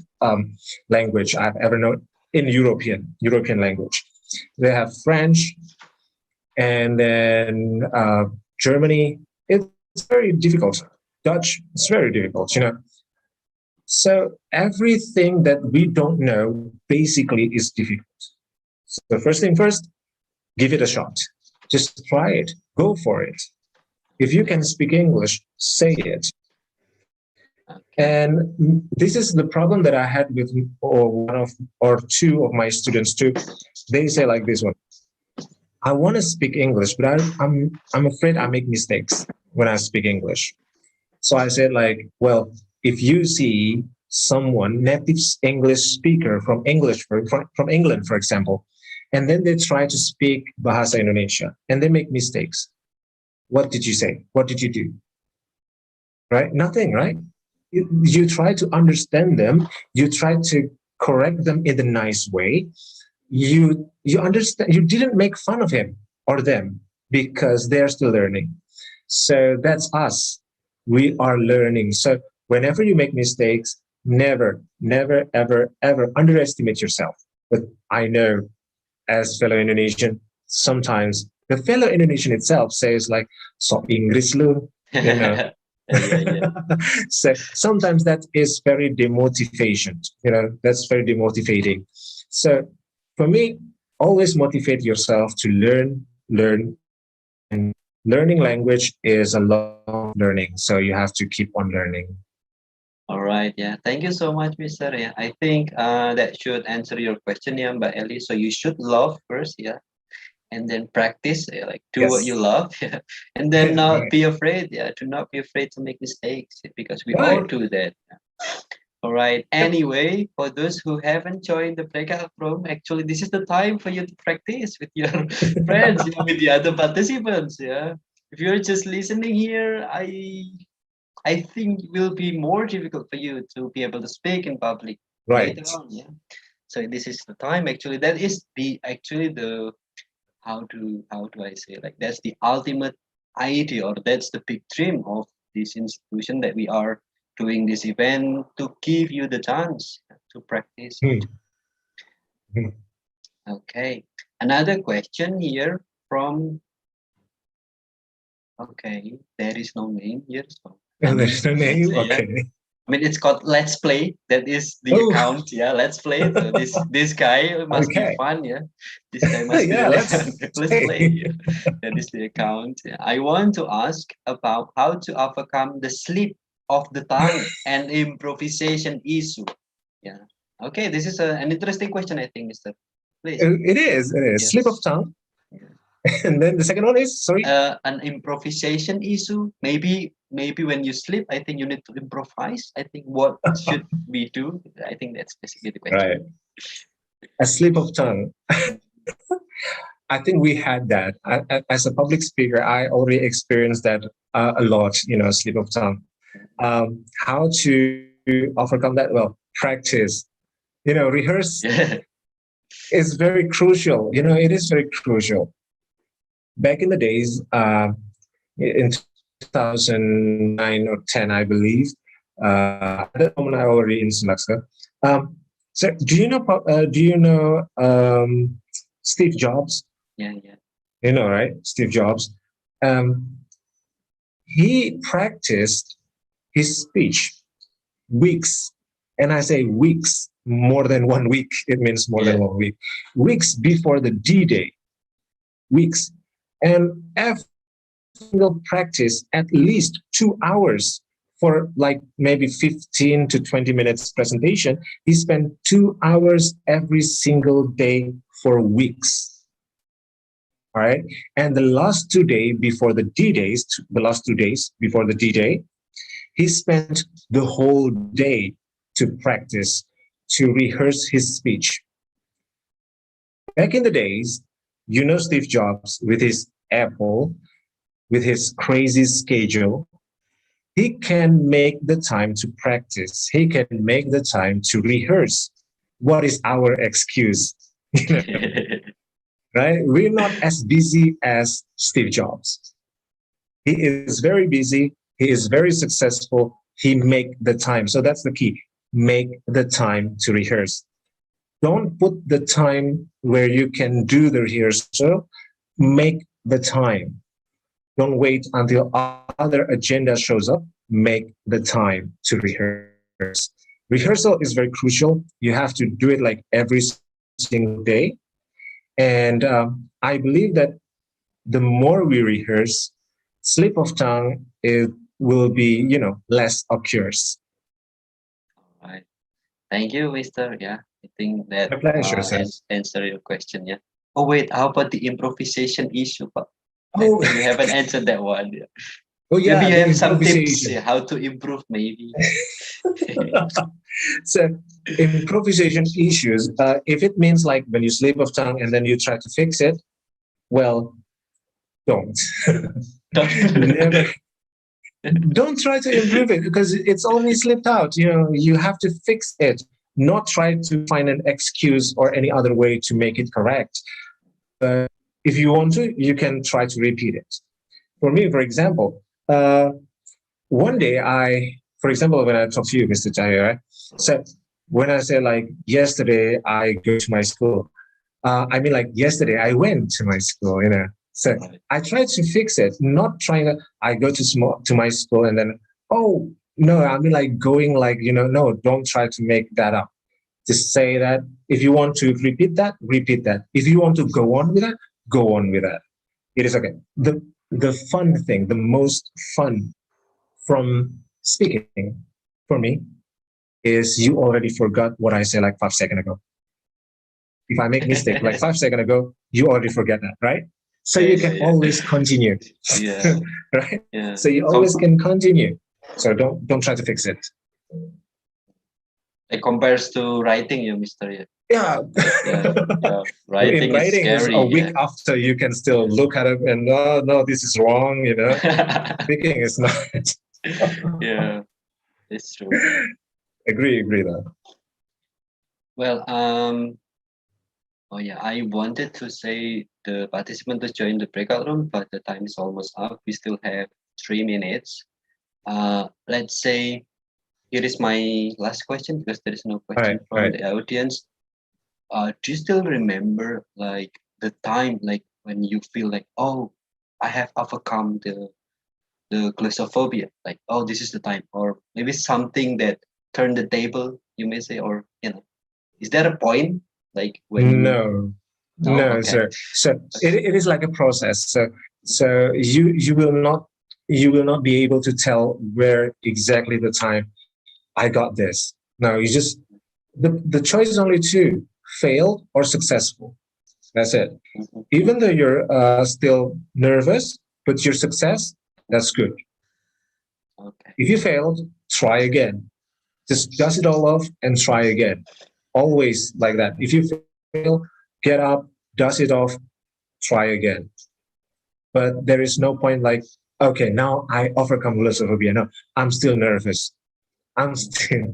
language I've ever known in European language. They have French, and then Germany. It's very difficult. Dutch, it's very difficult, So everything that we don't know basically is difficult. So the first thing first, give it a shot. Just try it. Go for it. If you can speak English, say it. And this is the problem that I had with one or two of my students too. They say like this one: I want to speak English, but I'm afraid I make mistakes when I speak English. So I said like, well, if you see someone native English speaker from England, for example, and then they try to speak Bahasa Indonesia and they make mistakes, what did you say? What did you do? Right? Nothing, right? You try to understand them. You try to correct them in a nice way. You understand. You didn't make fun of him or them because they're still learning. So that's us. We are learning. So whenever you make mistakes, never, ever, ever underestimate yourself. But I know, as fellow Indonesian, sometimes the fellow Indonesian itself says like, "So Inggris lu," Yeah. So sometimes that is very demotivation. That's very demotivating. So for me, always motivate yourself to learn. And learning language is a long learning, so you have to keep on learning. All right. Yeah. Thank you so much, Mr. Yeah. I think that should answer your question, yeah, Mbak Ellie. So you should love first, yeah, and then practice, yeah, like do what Yes. you love, yeah, and then not Right. be afraid, yeah, to not be afraid to make mistakes, yeah, because we all Right. do that. Yeah. All right. Anyway, for those who haven't joined the breakout room, actually, this is the time for you to practice with your friends, yeah, with the other participants. Yeah. If you're just listening here, I think it will be more difficult for you to be able to speak in public Right. later on. Yeah. So this is the time actually. That is the how do I say, like, that's the ultimate idea, or that's the big dream of this institution, that we are doing this event to give you the chance to practice. Hmm. Okay. Another question here from, okay, there is no name here, so There's no name. yeah. Okay. I mean, it's called Let's Play. That is the Oh. account. Yeah, Let's Play. So this guy must be Okay. fun. Yeah, this guy must be Yeah, really let's fun. Let's play. Play. Yeah. That is the account. Yeah. I want to ask about how to overcome the slip of the tongue and improvisation issue. Yeah. Okay, this is an interesting question, I think, Mr. Please. It is. Yes. Slip of tongue. Yeah. And then the second one is, sorry. An improvisation issue. Maybe when you sleep, I think you need to improvise. I think what should we do? I think that's basically the question. Right. A slip of tongue. I think we had that. As a public speaker, I already experienced that a lot, slip of tongue. How to overcome that? Well, practice. Rehearse is very crucial. It is very crucial. Back in the days, in 2009 or 10, I believe, at that moment I already in CILACS. So do you know Steve Jobs? Yeah. Right? Steve Jobs. He practiced his speech weeks, and I say weeks, more than 1 week. It means more than 1 week. Weeks before the D-Day. Weeks. And every single practice at least 2 hours for like maybe 15 to 20 minutes presentation. He spent 2 hours every single day for weeks. All right. And the last 2 days before the D-Days, the last 2 days before the D-Day, he spent the whole day to practice, to rehearse his speech. Back in the days, you know, Steve Jobs with his Apple, with his crazy schedule, he can make the time to practice. He can make the time to rehearse. What is our excuse? Right? We're not as busy as Steve Jobs. He is very busy. He is very successful. He make the time. So that's the key. Make the time to rehearse. Don't put the time where you can do the rehearsal. Make the time. Don't wait until other agenda shows up. Make the time to rehearse. Rehearsal is very crucial. You have to do it like every single day. And I believe that the more we rehearse, slip of tongue, it will be, you know, less occurs. All right. Thank you, Mr. Yeah, I think that My pleasure, sir. answer your question. Yeah. Oh wait, how about the improvisation issue, Pak? Oh. You haven't answered that one. Yeah. Oh yeah, Maybe you the have some tips improvisation. how to improve, maybe. So improvisation issues, if it means like when you slip of tongue and then you try to fix it, well, don't. Never. Don't try to improve it because it's only slipped out. You know, you have to fix it, not try to find an excuse or any other way to make it correct. If you want to, you can try to repeat it. For me, for example, one day for example, when I talk to you, Mr. Chahya, right? So when I say like yesterday I go to my school, I mean like yesterday I went to my school, you know. So I try to fix it, not trying to, I go to my school and then, oh, no, I mean like going like, you know, no, don't try to make that up. Just say that if you want to repeat that, repeat that. If you want to go on with that, go on with that. It is okay. The fun thing, the most fun from speaking for me is you already forgot what I said like 5 seconds ago. If I make mistake like 5 seconds ago, you already forget that, right? So you can always continue. Yeah. Right? Yeah. So you always can continue. So don't try to fix it. It compares to writing, you, Mr. Yeah. Yeah. Yeah. Writing, In writing is scary. a week after you can still look at it and no, this is wrong, you know. Speaking is not. Yeah, it's true. Agree though. Well, oh yeah, I wanted to say the participant to join the breakout room, but the time is almost up. We still have 3 minutes. Let's say here is my last question because there is no question from the audience. Do you still remember like the time like when you feel like, oh, I have overcome the glossophobia, like, oh, this is the time, or maybe something that turned the table, you may say, or you know, is there a point like when No, okay. sir. So it is like a process. So you will not be able to tell where exactly the time I got this. No, you just the choice is only two: failed or successful. That's it. Even though you're still nervous, but your success, that's good. Okay. If you failed, try again. Just dust it all off and try again. Always like that. If you fail, get up, dust it off, try again. But there is no point like, okay, now I overcome glossophobia. No, I'm still nervous. I'm still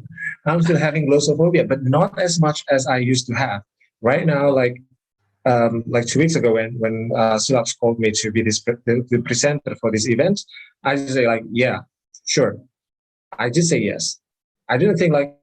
having glossophobia, but not as much as I used to have. Right now, like 2 weeks ago when CILACS called me to be the presenter for this event, I just say like, yeah, sure. I just say yes. I didn't think like,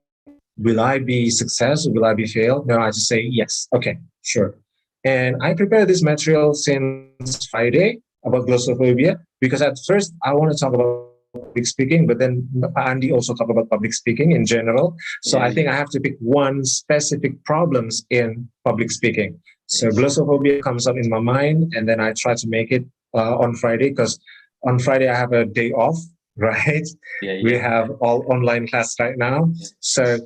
will I be successful? Will I be failed? No, I just say yes. Okay, sure. And I prepared this material since Friday about glossophobia because at first I want to talk about public speaking, but then Andy also talked about public speaking in general. So I think I have to pick one specific problems in public speaking. So glossophobia comes up in my mind, and then I try to make it on Friday, because on Friday I have a day off, right? We have all online class right now. So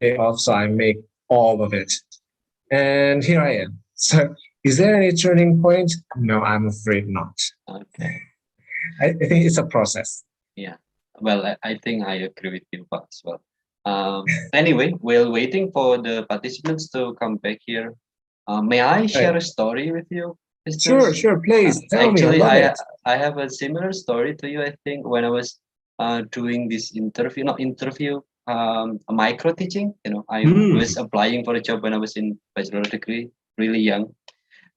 day off, so I make all of it. And here I am. So is there any turning point? No, I'm afraid not. Okay. I think it's a process. Yeah. Well, I think I agree with you as well. Anyway, while waiting for the participants to come back here, may I share a story with you? Sure, please. Tell Actually, me, I love it. I have a similar story to you, I think, when I was doing this interview, not interview, micro teaching. You know, I was applying for a job when I was in bachelor degree, really young.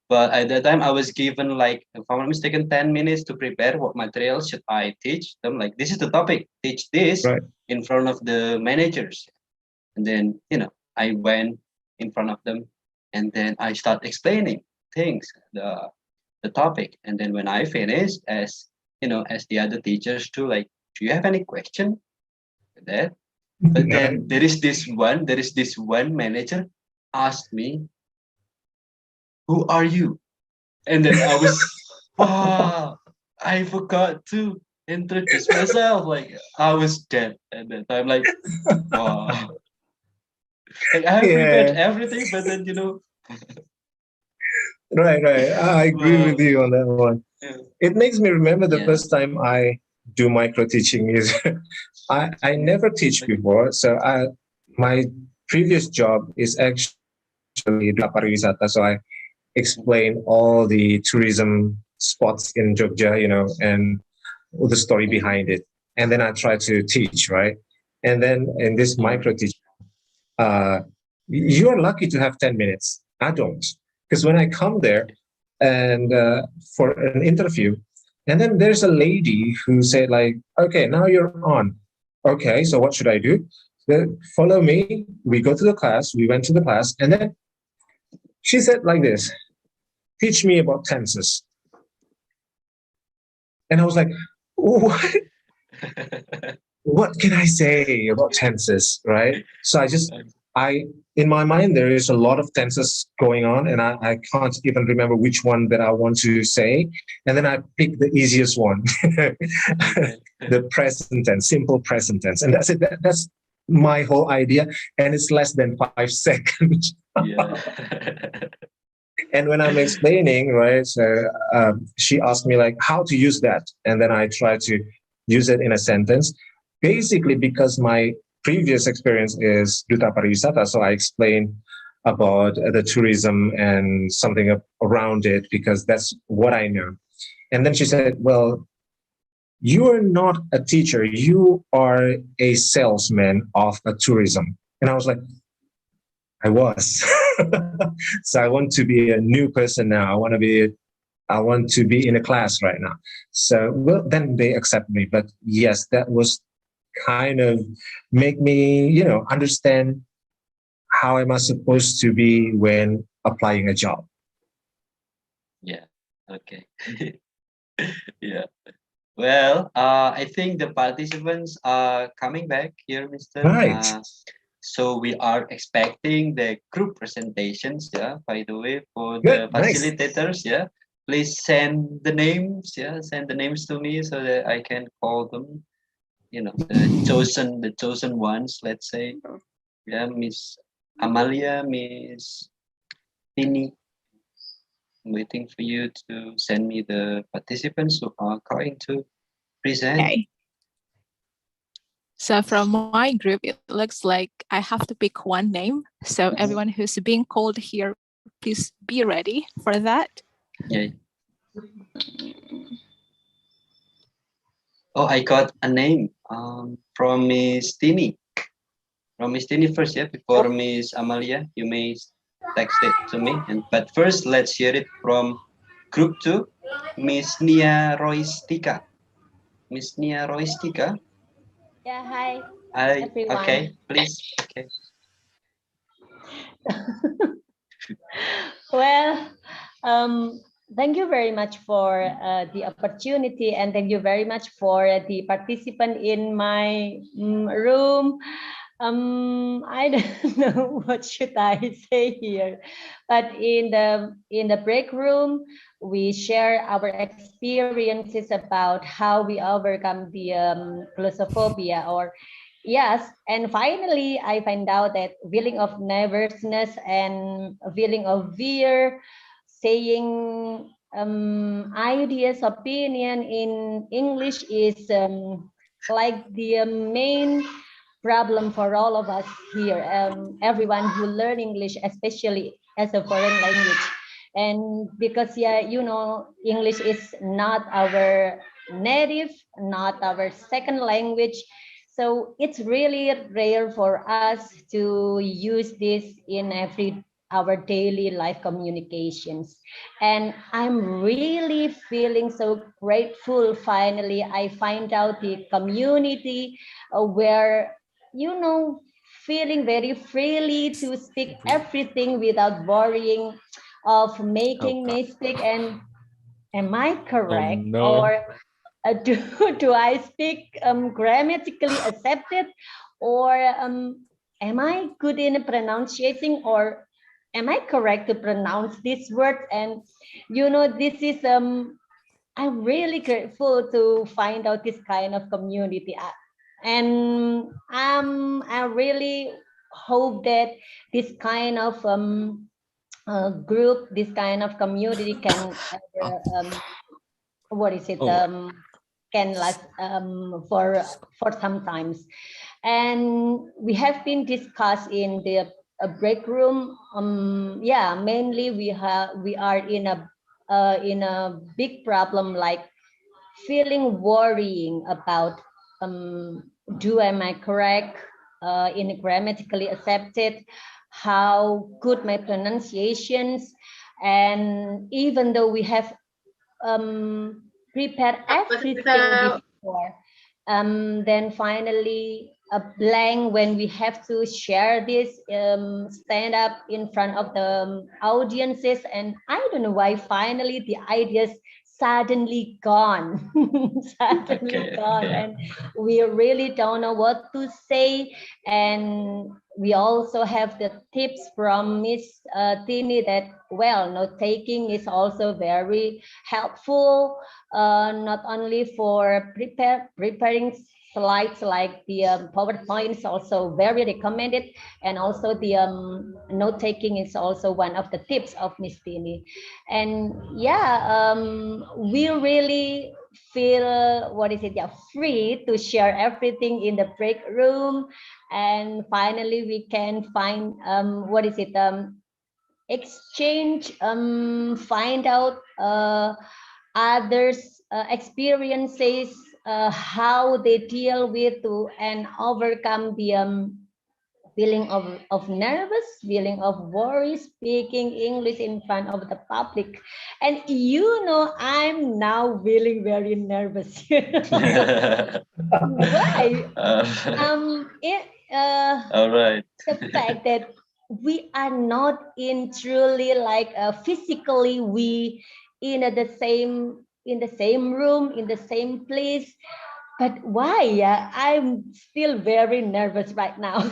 But at that time, I was given, like, if I'm not mistaken, 10 minutes to prepare what material should I teach them. Like, this is the topic, teach this in front of the managers. And then, you know, I went in front of them, and then I start explaining things, the topic. And then when I finished, as you know, as the other teachers too, like, do you have any question? That. But then there is this one manager asked me, who are you? And then I was, wow, I forgot to introduce myself. Like, I was dead at that time. Like, wow. Like, I have prepared everything, but then, you know. Right. I agree with you on that one. It makes me remember the first time I do micro teaching is I never teach before. So my previous job is actually pariwisata. So I explain all the tourism spots in Jogja, you know, and all the story behind it. And then I try to teach, right? And then in this micro teaching, you're lucky to have 10 minutes. I don't. Because when I come there and for an interview, and then there's a lady who said, like, okay, now you're on. Okay, so what should I do? Follow me. We go to the class. We went to the class. And then she said like this, teach me about tenses. And I was like, what? What can I say about tenses, right? So in my mind, there is a lot of tenses going on, and I can't even remember which one that I want to say. And then I pick the easiest one, the present tense, simple present tense. And that's it. That's my whole idea. And it's less than 5 seconds. And when I'm explaining, right, so she asked me, like, how to use that. And then I try to use it in a sentence. Basically, because my previous experience is duta pariwisata, so I explain about the tourism and something around it, because that's what I know. And then she said, well, you are not a teacher, you are a salesman of a tourism. And I was like, I was. So I want to be a new person now. I want to be in a class right now. So, well, then they accept me. But yes, that was kind of make me, you know, understand how am I supposed to be when applying a job. Yeah. Okay. Yeah. Well, I think the participants are coming back here, Mr. Right. So we are expecting the group presentations, by the way, for the facilitators, Please send the names, send the names to me so that I can call them, you know, the chosen ones, let's say. Yeah, Miss Amalia, Miss Tini. I'm waiting for you to send me the participants who are going to present. Okay. So from my group, it looks like I have to pick one name. So everyone who's being called here, please be ready for that. Yeah. Oh, I got a name from Miss Tini. From Miss Tini first, before Miss Amalia. You may text it to me. But first, let's hear it from Group 2, Miss Nia Roistika. Miss Nia Roistika. Yeah, hi. Hi. Everyone. Okay, please. Okay. Well, thank you very much for the opportunity, and thank you very much for the participant in my room. I don't know what should I say here, but in the break room, we share our experiences about how we overcome the glossophobia, or yes, and finally I find out that feeling of nervousness and a feeling of fear, saying ideas, opinion in English is like the main problem for all of us here, everyone who learn English, especially as a foreign language. And because, yeah, you know, English is not our native, not our second language. So it's really rare for us to use this in our daily life communications. And I'm really feeling so grateful. Finally, I find out the community where, you know, feeling very freely to speak everything without worrying of making mistake. And am I correct? Or do I speak grammatically accepted, or am I good in pronunciating, or am I correct to pronounce this word? And you know, this is I'm really grateful to find out this kind of community, and I really hope that this kind of group, this kind of community can what is it? Can last for some times. And we have been discussed in the break room. Yeah, mainly we are in a big problem, like feeling worrying about am I correct in grammatically accepted, how good my pronunciations, and even though we have prepare everything before, then finally a blank when we have to share this, stand up in front of the audiences, and I don't know why finally the ideas suddenly gone. Suddenly gone, and we really don't know what to say. And we also have the tips from Miss Tini that, well, note taking is also very helpful, not only for preparing slides, like the PowerPoint is also very recommended, and also the note taking is also one of the tips of Miss Tini. And yeah, we really feel free to share everything in the break room, and finally we can find exchange, find out others experiences, how they deal with and overcome the feeling of nervous, feeling of worry, speaking English in front of the public. And you know, I'm now feeling very nervous. Why? All right. The fact that we are not in truly like physically we in the same room, in the same place. But why? I'm still very nervous right now.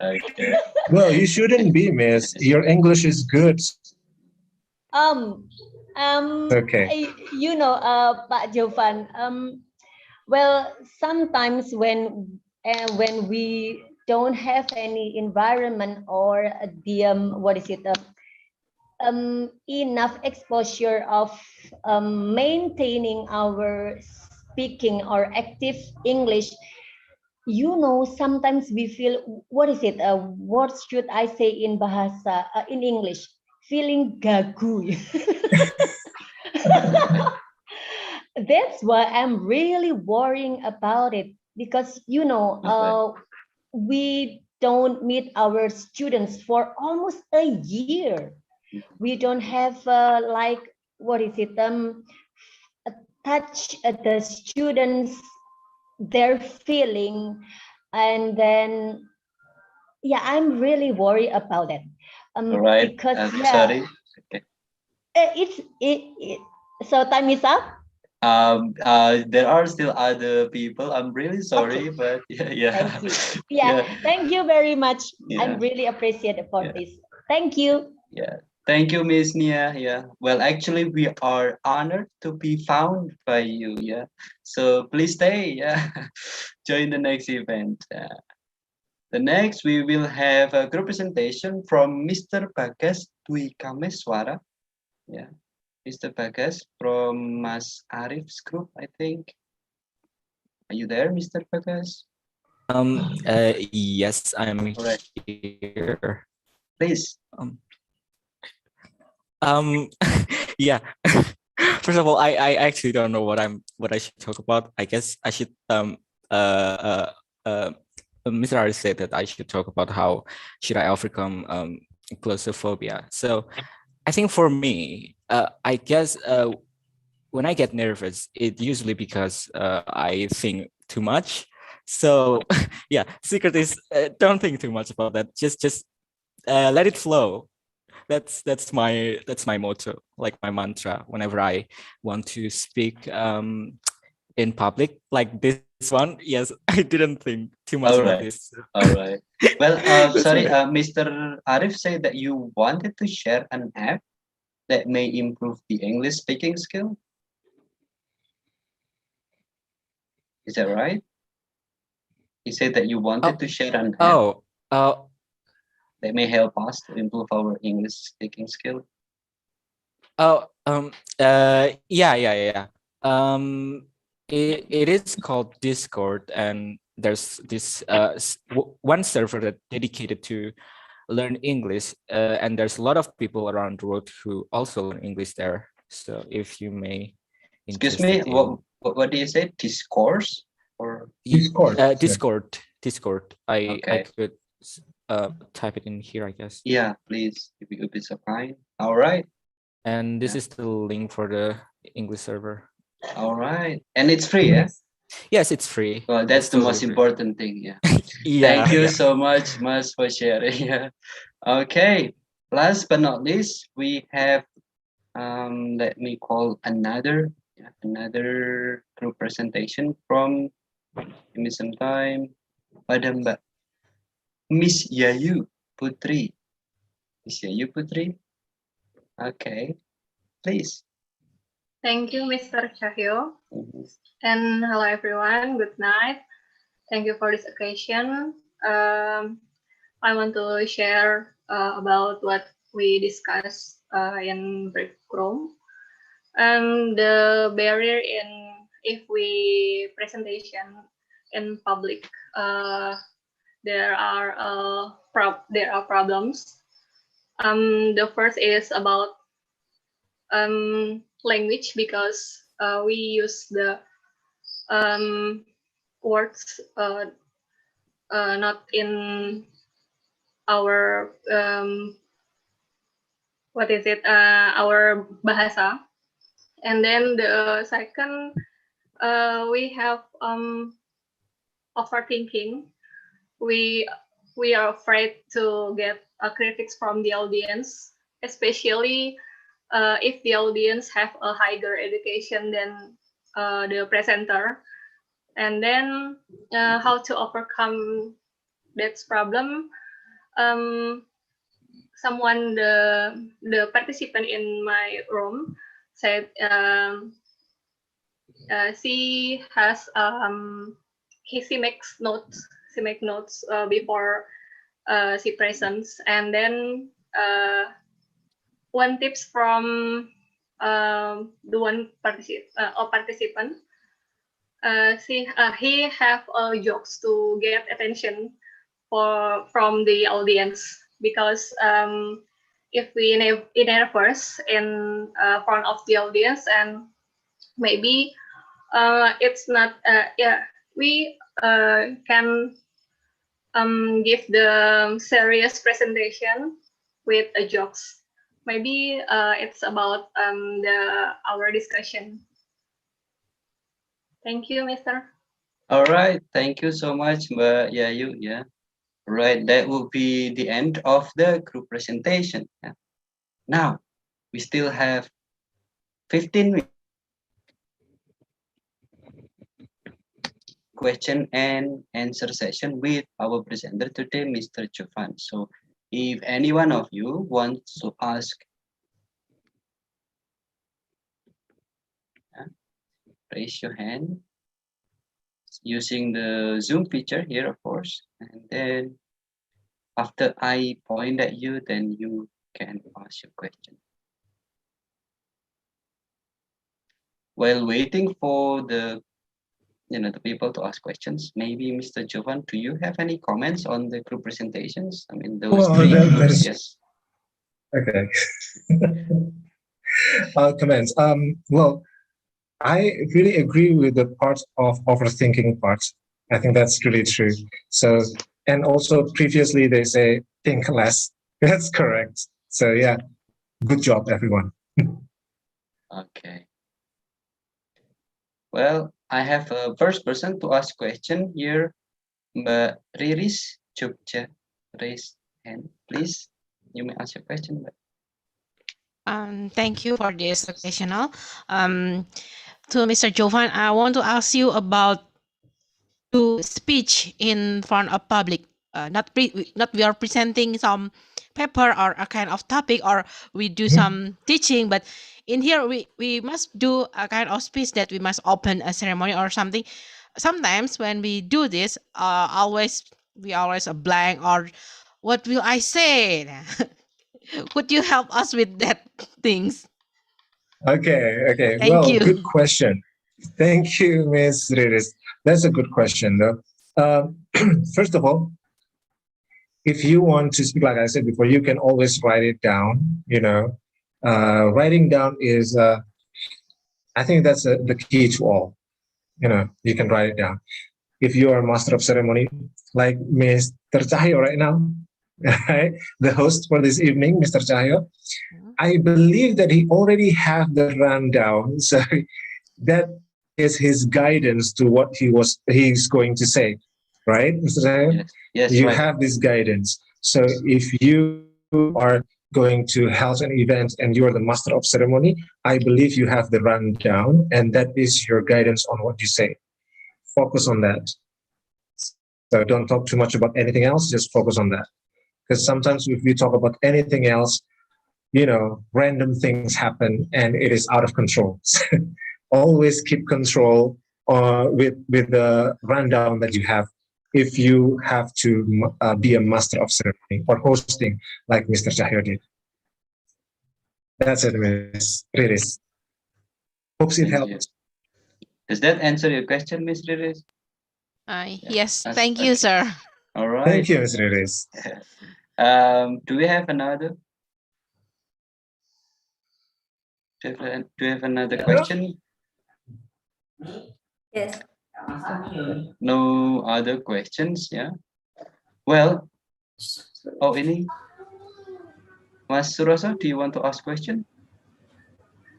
Okay. Well, you shouldn't be, miss. Your English is good. Okay. You know, Pak Jovan, well, sometimes when we don't have any environment or the enough exposure of maintaining our speaking or active English, you know, sometimes we feel, what should I say in bahasa, in English, feeling gagu. That's why I'm really worrying about it, because you know, we don't meet our students for almost a year. We don't have touch the students, their feeling, and then yeah, I'm really worried about it. All right. Because Sorry. Okay. So time is up. There are still other people. I'm really sorry, but yeah. Thank you. Yeah, thank you very much. Yeah. I'm really appreciative for this. Thank you. Yeah. Thank you, Miss Nia. Yeah. Well, actually, we are honored to be found by you. Yeah. So please stay. Yeah. Join the next event. The next, we will have a group presentation from Mr. Bagas Dwi Kameswara. Yeah. Mr. Bagas from Mas Arif's group, I think. Are you there, Mr. Bagas? Yes, I'm Alright. here. Please. Yeah. First of all, I actually don't know what I should talk about. I guess I should Mr. Ari said that I should talk about how should I overcome glossophobia. So I think for me, I guess when I get nervous, it usually because I think too much. So yeah, secret is don't think too much about that. Just let it flow. That's my motto, like my mantra whenever I want to speak in public, like this one. Yes, I didn't think too much about this. All right. Well, sorry, Mr. Arif said that you wanted to share an app that may improve the English speaking skill. Is that right? He said that you wanted to share an app that may help us to improve our English speaking skill. Yeah. It is called Discord, and there's this one server that dedicated to learn English, and there's a lot of people around the world who also learn English there. So if you may, excuse me, what do you say? Discourse or Discord? Discord. I could type it in here, I guess. Yeah, please, if you could be so kind. All right. And this is the link for the English server. All right, and it's free, yeah? Yes, it's free. Well, that's the most important thing, yeah. Yeah. Thank you so much, Mas, for sharing. Yeah. Okay. Last but not least, we have let me call another group presentation from. Give me some time. Madam Miss Yayu Putri. Miss Yayu Putri. Okay, please. Thank you, Mr. Cahyo. And hello, everyone. Good night. Thank you for this occasion. I want to share about what we discussed in break room. And the barrier in if we presentation in public, there are problems. The first is about language, because we use the words not in our our bahasa. And then the second, we have overthinking. We are afraid to get critics from the audience, especially if the audience have a higher education than the presenter. And then how to overcome that problem. Someone, the participant in my room said she has she makes notes before she presents. And then one tips from the one participant, he have jokes to get attention from the audience, because if we nervous in front of the audience, and maybe it's not we can give the serious presentation with a jokes. Maybe it's about our discussion. Thank you, Mr. All right, thank you so much, Mbak Yayu. Yeah, right. That will be the end of the group presentation. Yeah. Now we still have 15 minutes. Question and answer session with our presenter today, Mr. Jovan. So if any one of you wants to ask, raise your hand using the Zoom feature here, of course. And then after I point at you, then you can ask your question. While waiting for the people to ask questions, maybe Mr. Jovan, do you have any comments on the group presentations? I mean, those three groups, yes. Okay. Comments. Well, I really agree with the part of overthinking part. I think that's really true. So, and also previously they say think less. That's correct. So yeah, good job, everyone. Okay. Well, I have a first person to ask question here. Mbak Riris Jogja, raise hand, please. You may ask your question. Thank you for this occasional. To Mr. Jovan, I want to ask you about to speech in front of public. Not we are presenting some paper or a kind of topic, or we do some teaching, but in here we must do a kind of speech that we must open a ceremony or something. Sometimes when we do this, we always a blank, or what will I say? Could you help us with that things? Okay. Thank Well, you. good question. Thank you, Ms. Riris. That's a good question, though. First of all, if you want to speak, like I said before, you can always write it down. Writing down is, I think that's the key to all. You can write it down. If you are a master of ceremony, like Mr. Cahyo right now, right? The host for this evening, Mr. Cahyo, I believe that he already have the rundown. So that is his guidance to what he's going to say, right, Mr. Cahyo? Yes, you right. have this guidance. So if you are going to house an event and you are the master of ceremony, I believe you have the rundown, and that is your guidance on what you say. Focus on that. So don't talk too much about anything else, just focus on that. Because sometimes if we talk about anything else, random things happen and it is out of control. Always keep control with the rundown that you have. If you have to be a master of ceremony or hosting, like Mr. Cahyo did. That's it, Ms. Riris. Hopes it helps. Does that answer your question, Ms. Riris? Yes, thank you, sir. All right. Thank you, Ms. Riris. Do we have another? Do you have another question? Yes. No other questions, yeah? Well, ini Mas Suroso, do you want to ask question?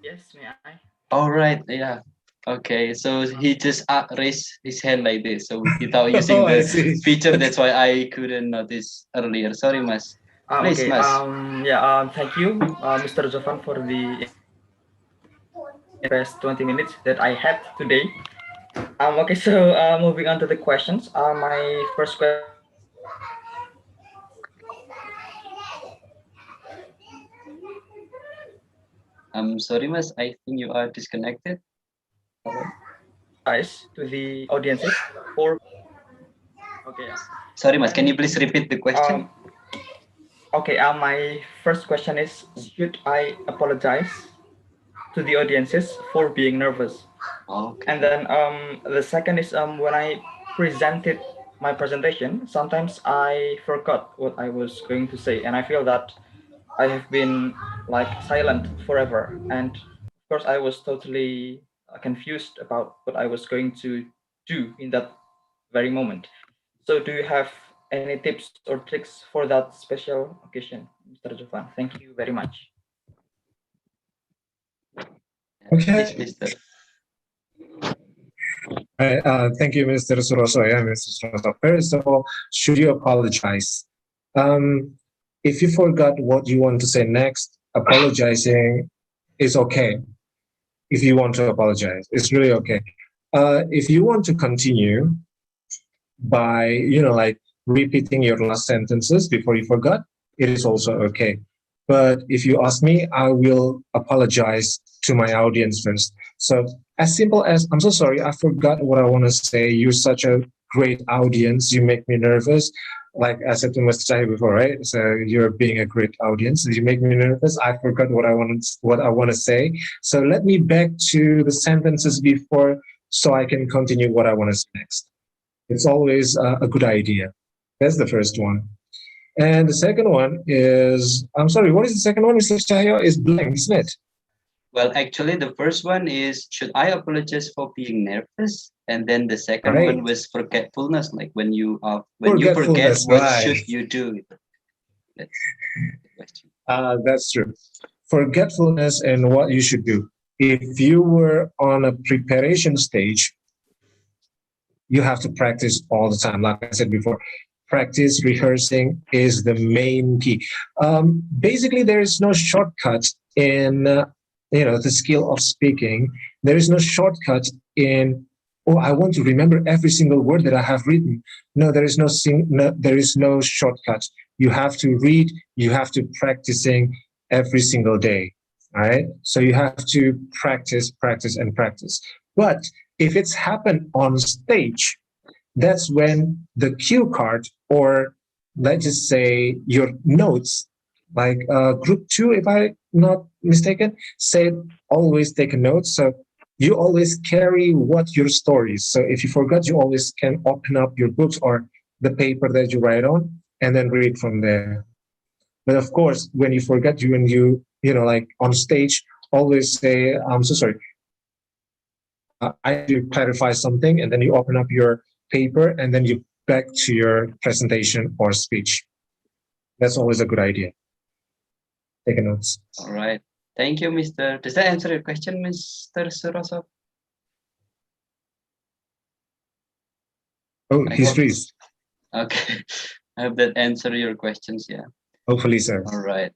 Yes, may I? All right, yeah. Okay, so he just raised his hand like this, so without using the feature, that's why I couldn't notice earlier. Sorry, Mas. Please, Okay. Mas. Thank you, Mr. Jovan, for the best 20 minutes that I had today. Okay, so moving on to the questions. My first question. I'm sorry, Mas. I think you are disconnected. Guys, to the audiences. Okay. Sorry, Mas. Can you please repeat the question? Okay. My first question is: should I apologize to the audiences for being nervous? Okay. And then the second is when I presented my presentation, sometimes I forgot what I was going to say, and I feel that I have been like silent forever. And of course, I was totally confused about what I was going to do in that very moment. So do you have any tips or tricks for that special occasion, Mr. Jovan? Thank you very much. Okay. Thank you, Mr. Suroso. Yeah, Mr. Suroso. First of all, should you apologize? If you forgot what you want to say next, apologizing is okay. If you want to apologize, it's really okay. If you want to continue by, like repeating your last sentences before you forgot, it is also okay. But if you ask me, I will apologize to my audience first. So as simple as, I'm so sorry, I forgot what I want to say. You're such a great audience. You make me nervous. Like I said to Mr. Chahi before, right? So you're being a great audience. You make me nervous. I forgot what I want to say. So let me back to the sentences before so I can continue what I want to say next. It's always a good idea. That's the first one. And the second one is, I'm sorry, what is the second one, Mr. Chahyo? Is blank, isn't it? Well, actually, the first one is, should I apologize for being nervous? And then the second one was forgetfulness, like when you forget, what should you do? That's the question. That's true. Forgetfulness and what you should do. If you were on a preparation stage, you have to practice all the time. Like I said before, practice, rehearsing is the main key. Basically, there is no shortcut in the skill of speaking. There is no shortcut in, oh, I want to remember every single word that I have written. No, there is no shortcut. You have to read, you have to practicing every single day. All right. So you have to practice, and practice. But if it's happened on stage, that's when the cue card, or let's just say your notes, like group 2, if I'm not mistaken, said always take a note. So you always carry what your stories. So if you forgot, you always can open up your books or the paper that you write on and then read from there. But of course, when you forget, like on stage, always say, I'm so sorry. I have to clarify something, and then you open up your paper and then you back to your presentation or speech. That's always a good idea. Take notes. All right. Thank you, Mr. Does that answer your question, Mr. Suroso? Oh, he's freeze. Okay. I hope that answer your questions, yeah. Hopefully, sir. All right.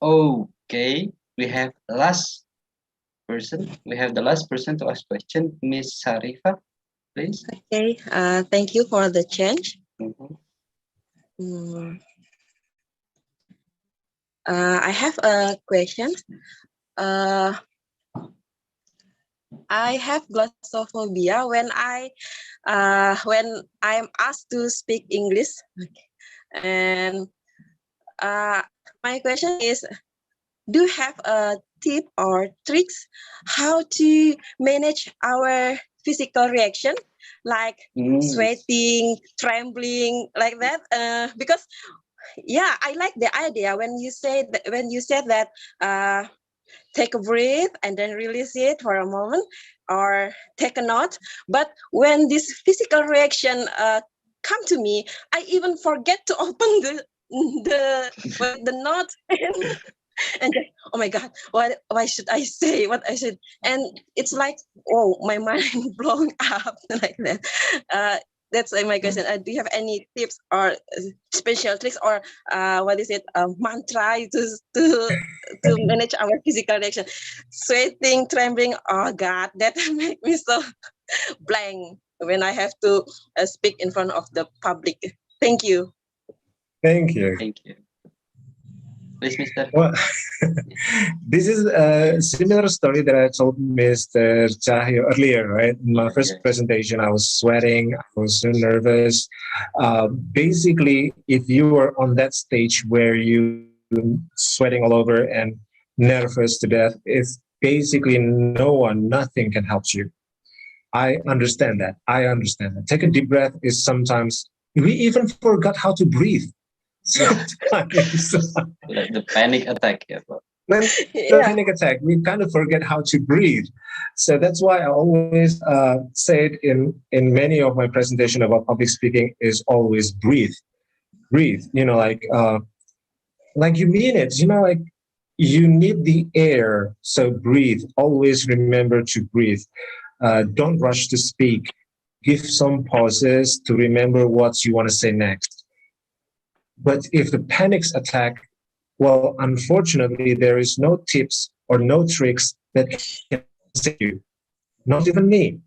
Okay. We have the last person. We have the last person to ask question, Miss Sarifa, please. Okay. Thank you for the change. I have a question. I have glossophobia when I'm asked to speak English, and my question is, do you have a tip or tricks how to manage our physical reaction, like sweating, trembling, like that? Because yeah, I like the idea when you said that take a breath and then release it for a moment, or take a note. But when this physical reaction come to me, I even forget to open the note and just, oh my God, why should I say what I should? And it's like, oh, my mind blown up like that. That's my question. Do you have any tips or special tricks or mantra to manage our physical reaction? Sweating, trembling. Oh God, that make me so blank when I have to speak in front of the public. Thank you. Thank you. Thank you. Please, Mr. Well, this is a similar story that I told Mr. Chahi earlier, right? In my first presentation, I was sweating, I was so nervous. Basically, if you were on that stage where you're sweating all over and nervous to death, it's basically nothing can help you. I understand that. Take a deep breath is sometimes, we even forgot how to breathe. Sometimes. Like the panic attack. Yeah. Panic attack, we kind of forget how to breathe. So that's why I always said in many of my presentation about public speaking is always breathe. Like you mean it, like you need the air. So breathe, always remember to breathe. Don't rush to speak. Give some pauses to remember what you want to say next. But if the panics attack Well, unfortunately, there is no tips or no tricks that can save you. Not even me.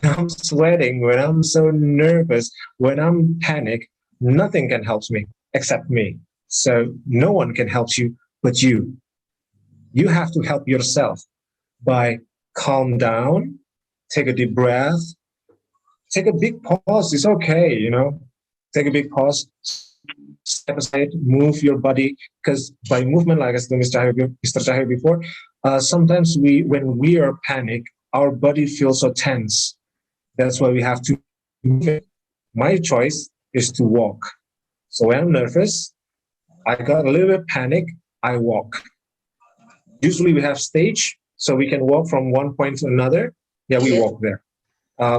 When I'm sweating, when I'm so nervous, when I'm panicked, nothing can help me except me. So no one can help you but you. You have to help yourself by calm down, take a deep breath, take a big pause. It's okay, you know. Take a big pause, step aside, move your body, because by movement, like I said to Mr. Chahir before, sometimes when we are panicked, our body feels so tense. That's why we have to move it. My choice is to walk. So when I'm nervous, I got a little bit panic, I walk. Usually we have stage, so we can walk from one point to another. Yeah, we walk there.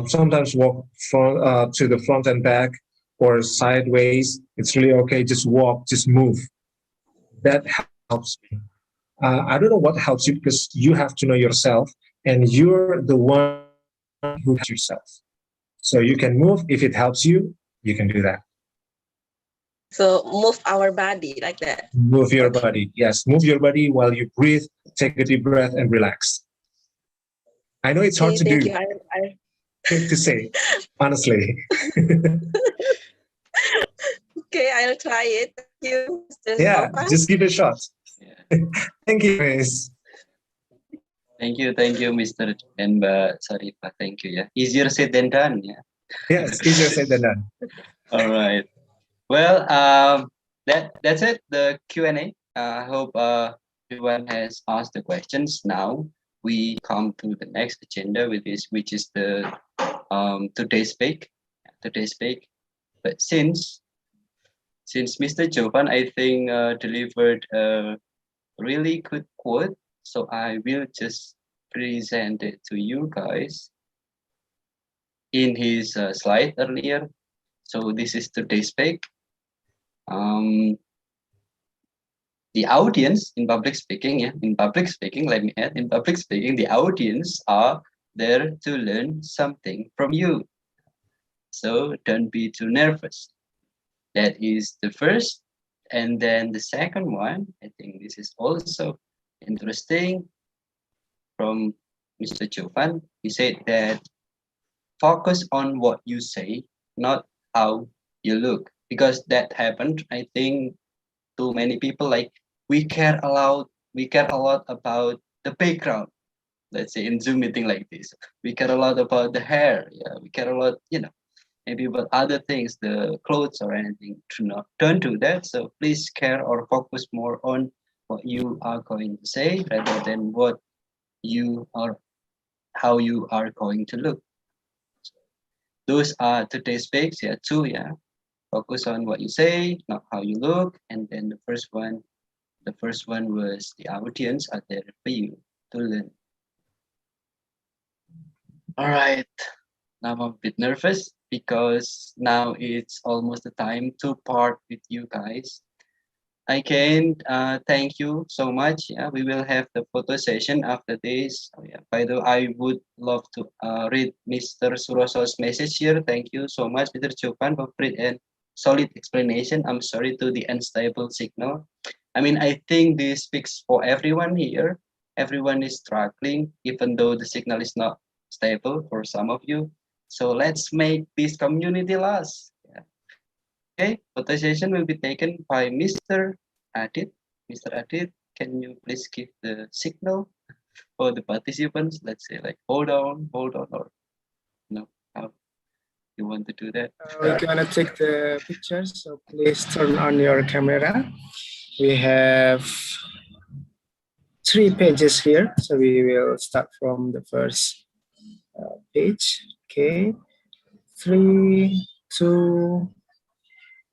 Sometimes walk to the front and back or sideways. It's really okay. Just walk, just move. That helps me. I don't know what helps you because you have to know yourself and you're the one who helps yourself. So you can move. If it helps you, you can do that. So move our body like that. Move your body. Yes, move your body while you breathe. Take a deep breath and relax. I know it's hard to do. Thank you. To say, honestly. Okay, I'll try it. Thank you, Mr. Yeah, Jovan. just give it a shot. Yeah. Thank you, Miss. Thank you, Mr. and Sarifah. Thank you. Yeah, easier said than done. Yeah. Yes, easier said than done. All right. Well, that's it. The Q&A. I hope everyone has asked the questions. Now we come to the next agenda, which is the today's speak. But since Mr. Jovan, I think delivered a really good quote, so I will just present it to you guys in his slide earlier. So this is today's speak. The audience in public speaking, let me add, in public speaking, the audience are there to learn something from you. So don't be too nervous. That is the first. And then the second one, I think this is also interesting from Mr. Jovan. He said that focus on what you say, not how you look, because that happened, I think, to many people. Like we care a lot about the background. Let's say in Zoom meeting like this, we care a lot about the hair. Yeah, we care a lot, maybe about other things, the clothes or anything. Don't do that. So please care or focus more on what you are going to say rather than what you are, how you are going to look. Those are today's speaks. Yeah, two. Yeah, focus on what you say, not how you look. And then the first one was the audience are there for you to learn. All right. Now I'm a bit nervous because now it's almost the time to part with you guys. Again, thank you so much. Yeah, we will have the photo session after this. Oh, yeah. By the way, I would love to read Mr. Suroso's message here. Thank you so much, Mr. Jovan, for great and solid explanation. I'm sorry to the unstable signal. I mean, I think this speaks for everyone here. Everyone is struggling, even though the signal is not stable for some of you. So let's make this community last. Yeah. Okay, photo session will be taken by Mr. Adit. Mr. Adit, can you please give the signal for the participants? Let's say like hold on, or how you want to do that? We're gonna take the pictures, so please turn on your camera. We have 3 pages here, so we will start from the first page. Okay, 3, 2,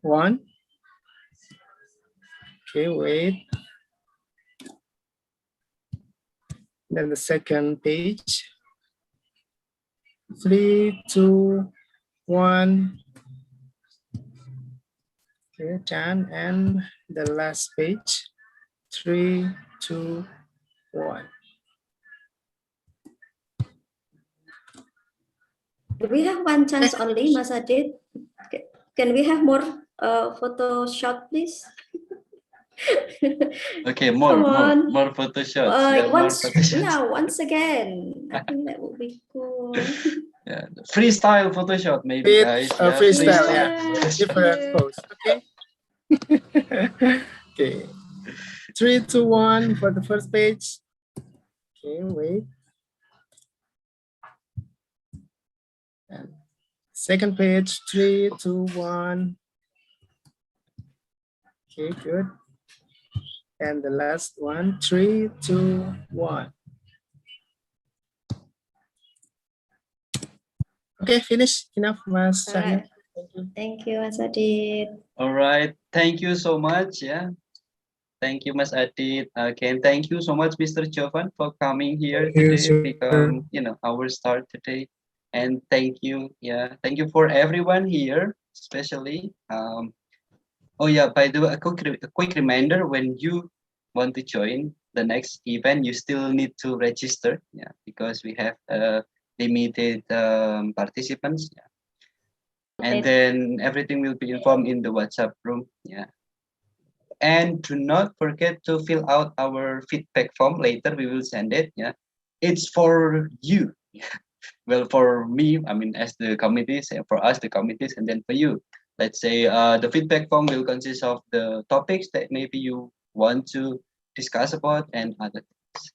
1. Okay, wait. Then the second page. 3, 2, 1. Okay, done. And the last page. 3, 2, 1. We have one chance only, Mas Adit. Can we have more photo shot, please? Okay, Come on. more photo shots. Yeah, more Once, photo shots. yeah, once again. I think that would be cool. Yeah, freestyle photo shot maybe, With guys. Yeah, freestyle, yeah. Yeah. Different pose. Okay. Okay. 3, 2, 1 for the first page. Okay, wait. And second page, 3, 2, 1. Okay, good. And the last one, 3, 2, 1. Okay, finish. Enough, Mas All Sahil. right. Thank you, Mas Adit. All right. Thank you so much. Yeah. Thank you, Mas Adit. Okay, and thank you so much, Mr. Jovan, for coming here Thank you, today. sir. Become, our start today. And thank you. Yeah. Thank you for everyone here, especially. Oh yeah, by the way, a quick reminder, when you want to join the next event, you still need to register. Yeah, because we have limited participants. Yeah. And then everything will be informed in the WhatsApp room. Yeah. And do not forget to fill out our feedback form. Later we will send it. Yeah. It's for you. Well, for me, I mean, as the committees, and for us, the committees, and then for you. Let's say the feedback form will consist of the topics that maybe you want to discuss about and other things.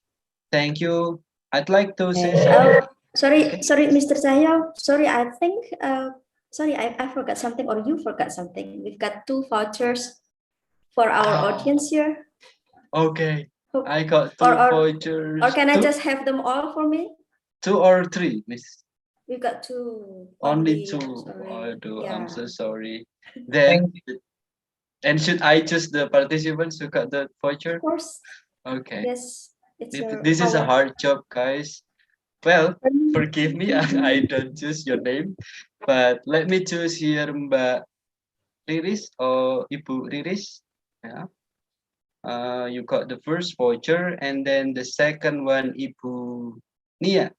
Thank you. I'd like to say Sorry, Mr. Cahyo. Sorry, I think, I forgot something, or you forgot something. We've got 2 vouchers for our audience here. Okay. I got 2 vouchers. Or can I just have them all for me? 2 or 3, Miss? We've got 2. Only 2. I'm so sorry. Then, and should I choose the participants who got the voucher? Of course. Okay. Yes. This is a hard job, guys. Well, forgive me, I don't choose your name, but let me choose here Mbak Riris or Ibu Riris. Yeah. You got the first voucher, and then the second one Ibu Nia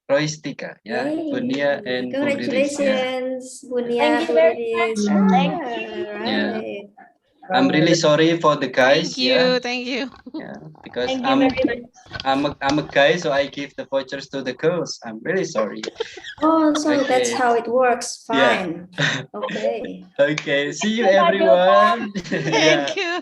Roistika. Yeah, Ibu Nia and Bu Riris. Congratulations, Bunia. Thank you very much. Thank you. Yeah. I'm really sorry for the guys. Thank you. Yeah, because Thank you very much. I'm a guy, so I give the vouchers to the girls. I'm really sorry. Oh, so that's Okay. how it works. Yeah. Fine. Okay. Okay. See you, everyone. Thank you.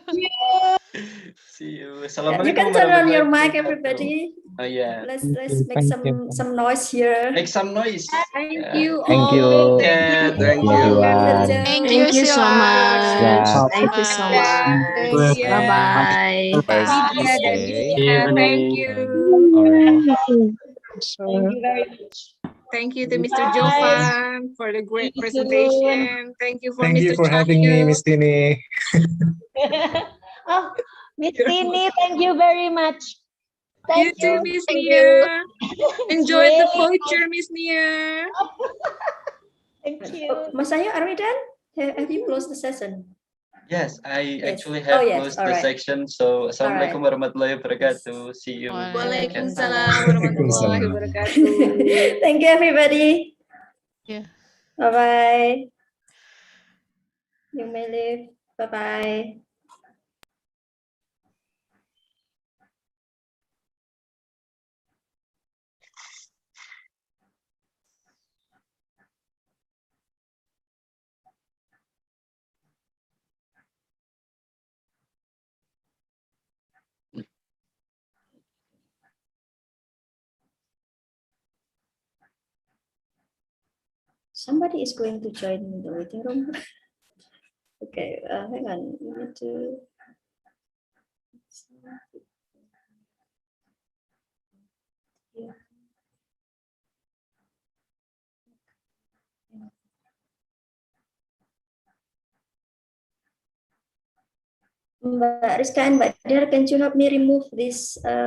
See you. You Assalamualaikum can turn on your mic, warahmatullahi everybody. Oh yeah. Let's make some noise here. Make some noise. Thank Yeah. you Thank all. you. Yeah, thank you, you. everyone. Thank Thank you so much. Yeah. Thank you so much. Yeah. Bye-bye. Lydia dan Stay. Lydia, thank you. All right. Thank you very much. Thank you to Mr. Bye. Jovan for the great See you presentation. Thank you for Thank you Mr. for having me, Cahyo. Miss Tini. Oh, Miss Tini, thank you very much. You Thank too, you. Miss Thank Nia. Enjoy the Really voucher, Miss Nia. Thank you. Mas Ayu, are we done? Have you closed the session? Yes, I Yes. actually Oh, have yes. closed All the right. section. So, Assalamualaikum warahmatullahi wabarakatuh. See you. Waalaikumsalam warahmatullahi wabarakatuh. Thank you, everybody. Yeah. Bye-bye. You may leave. Bye-bye. Somebody is going to join in the waiting room. Okay, hang on. We need to. Mbak Rizka and Mbak Dara, can you help me remove this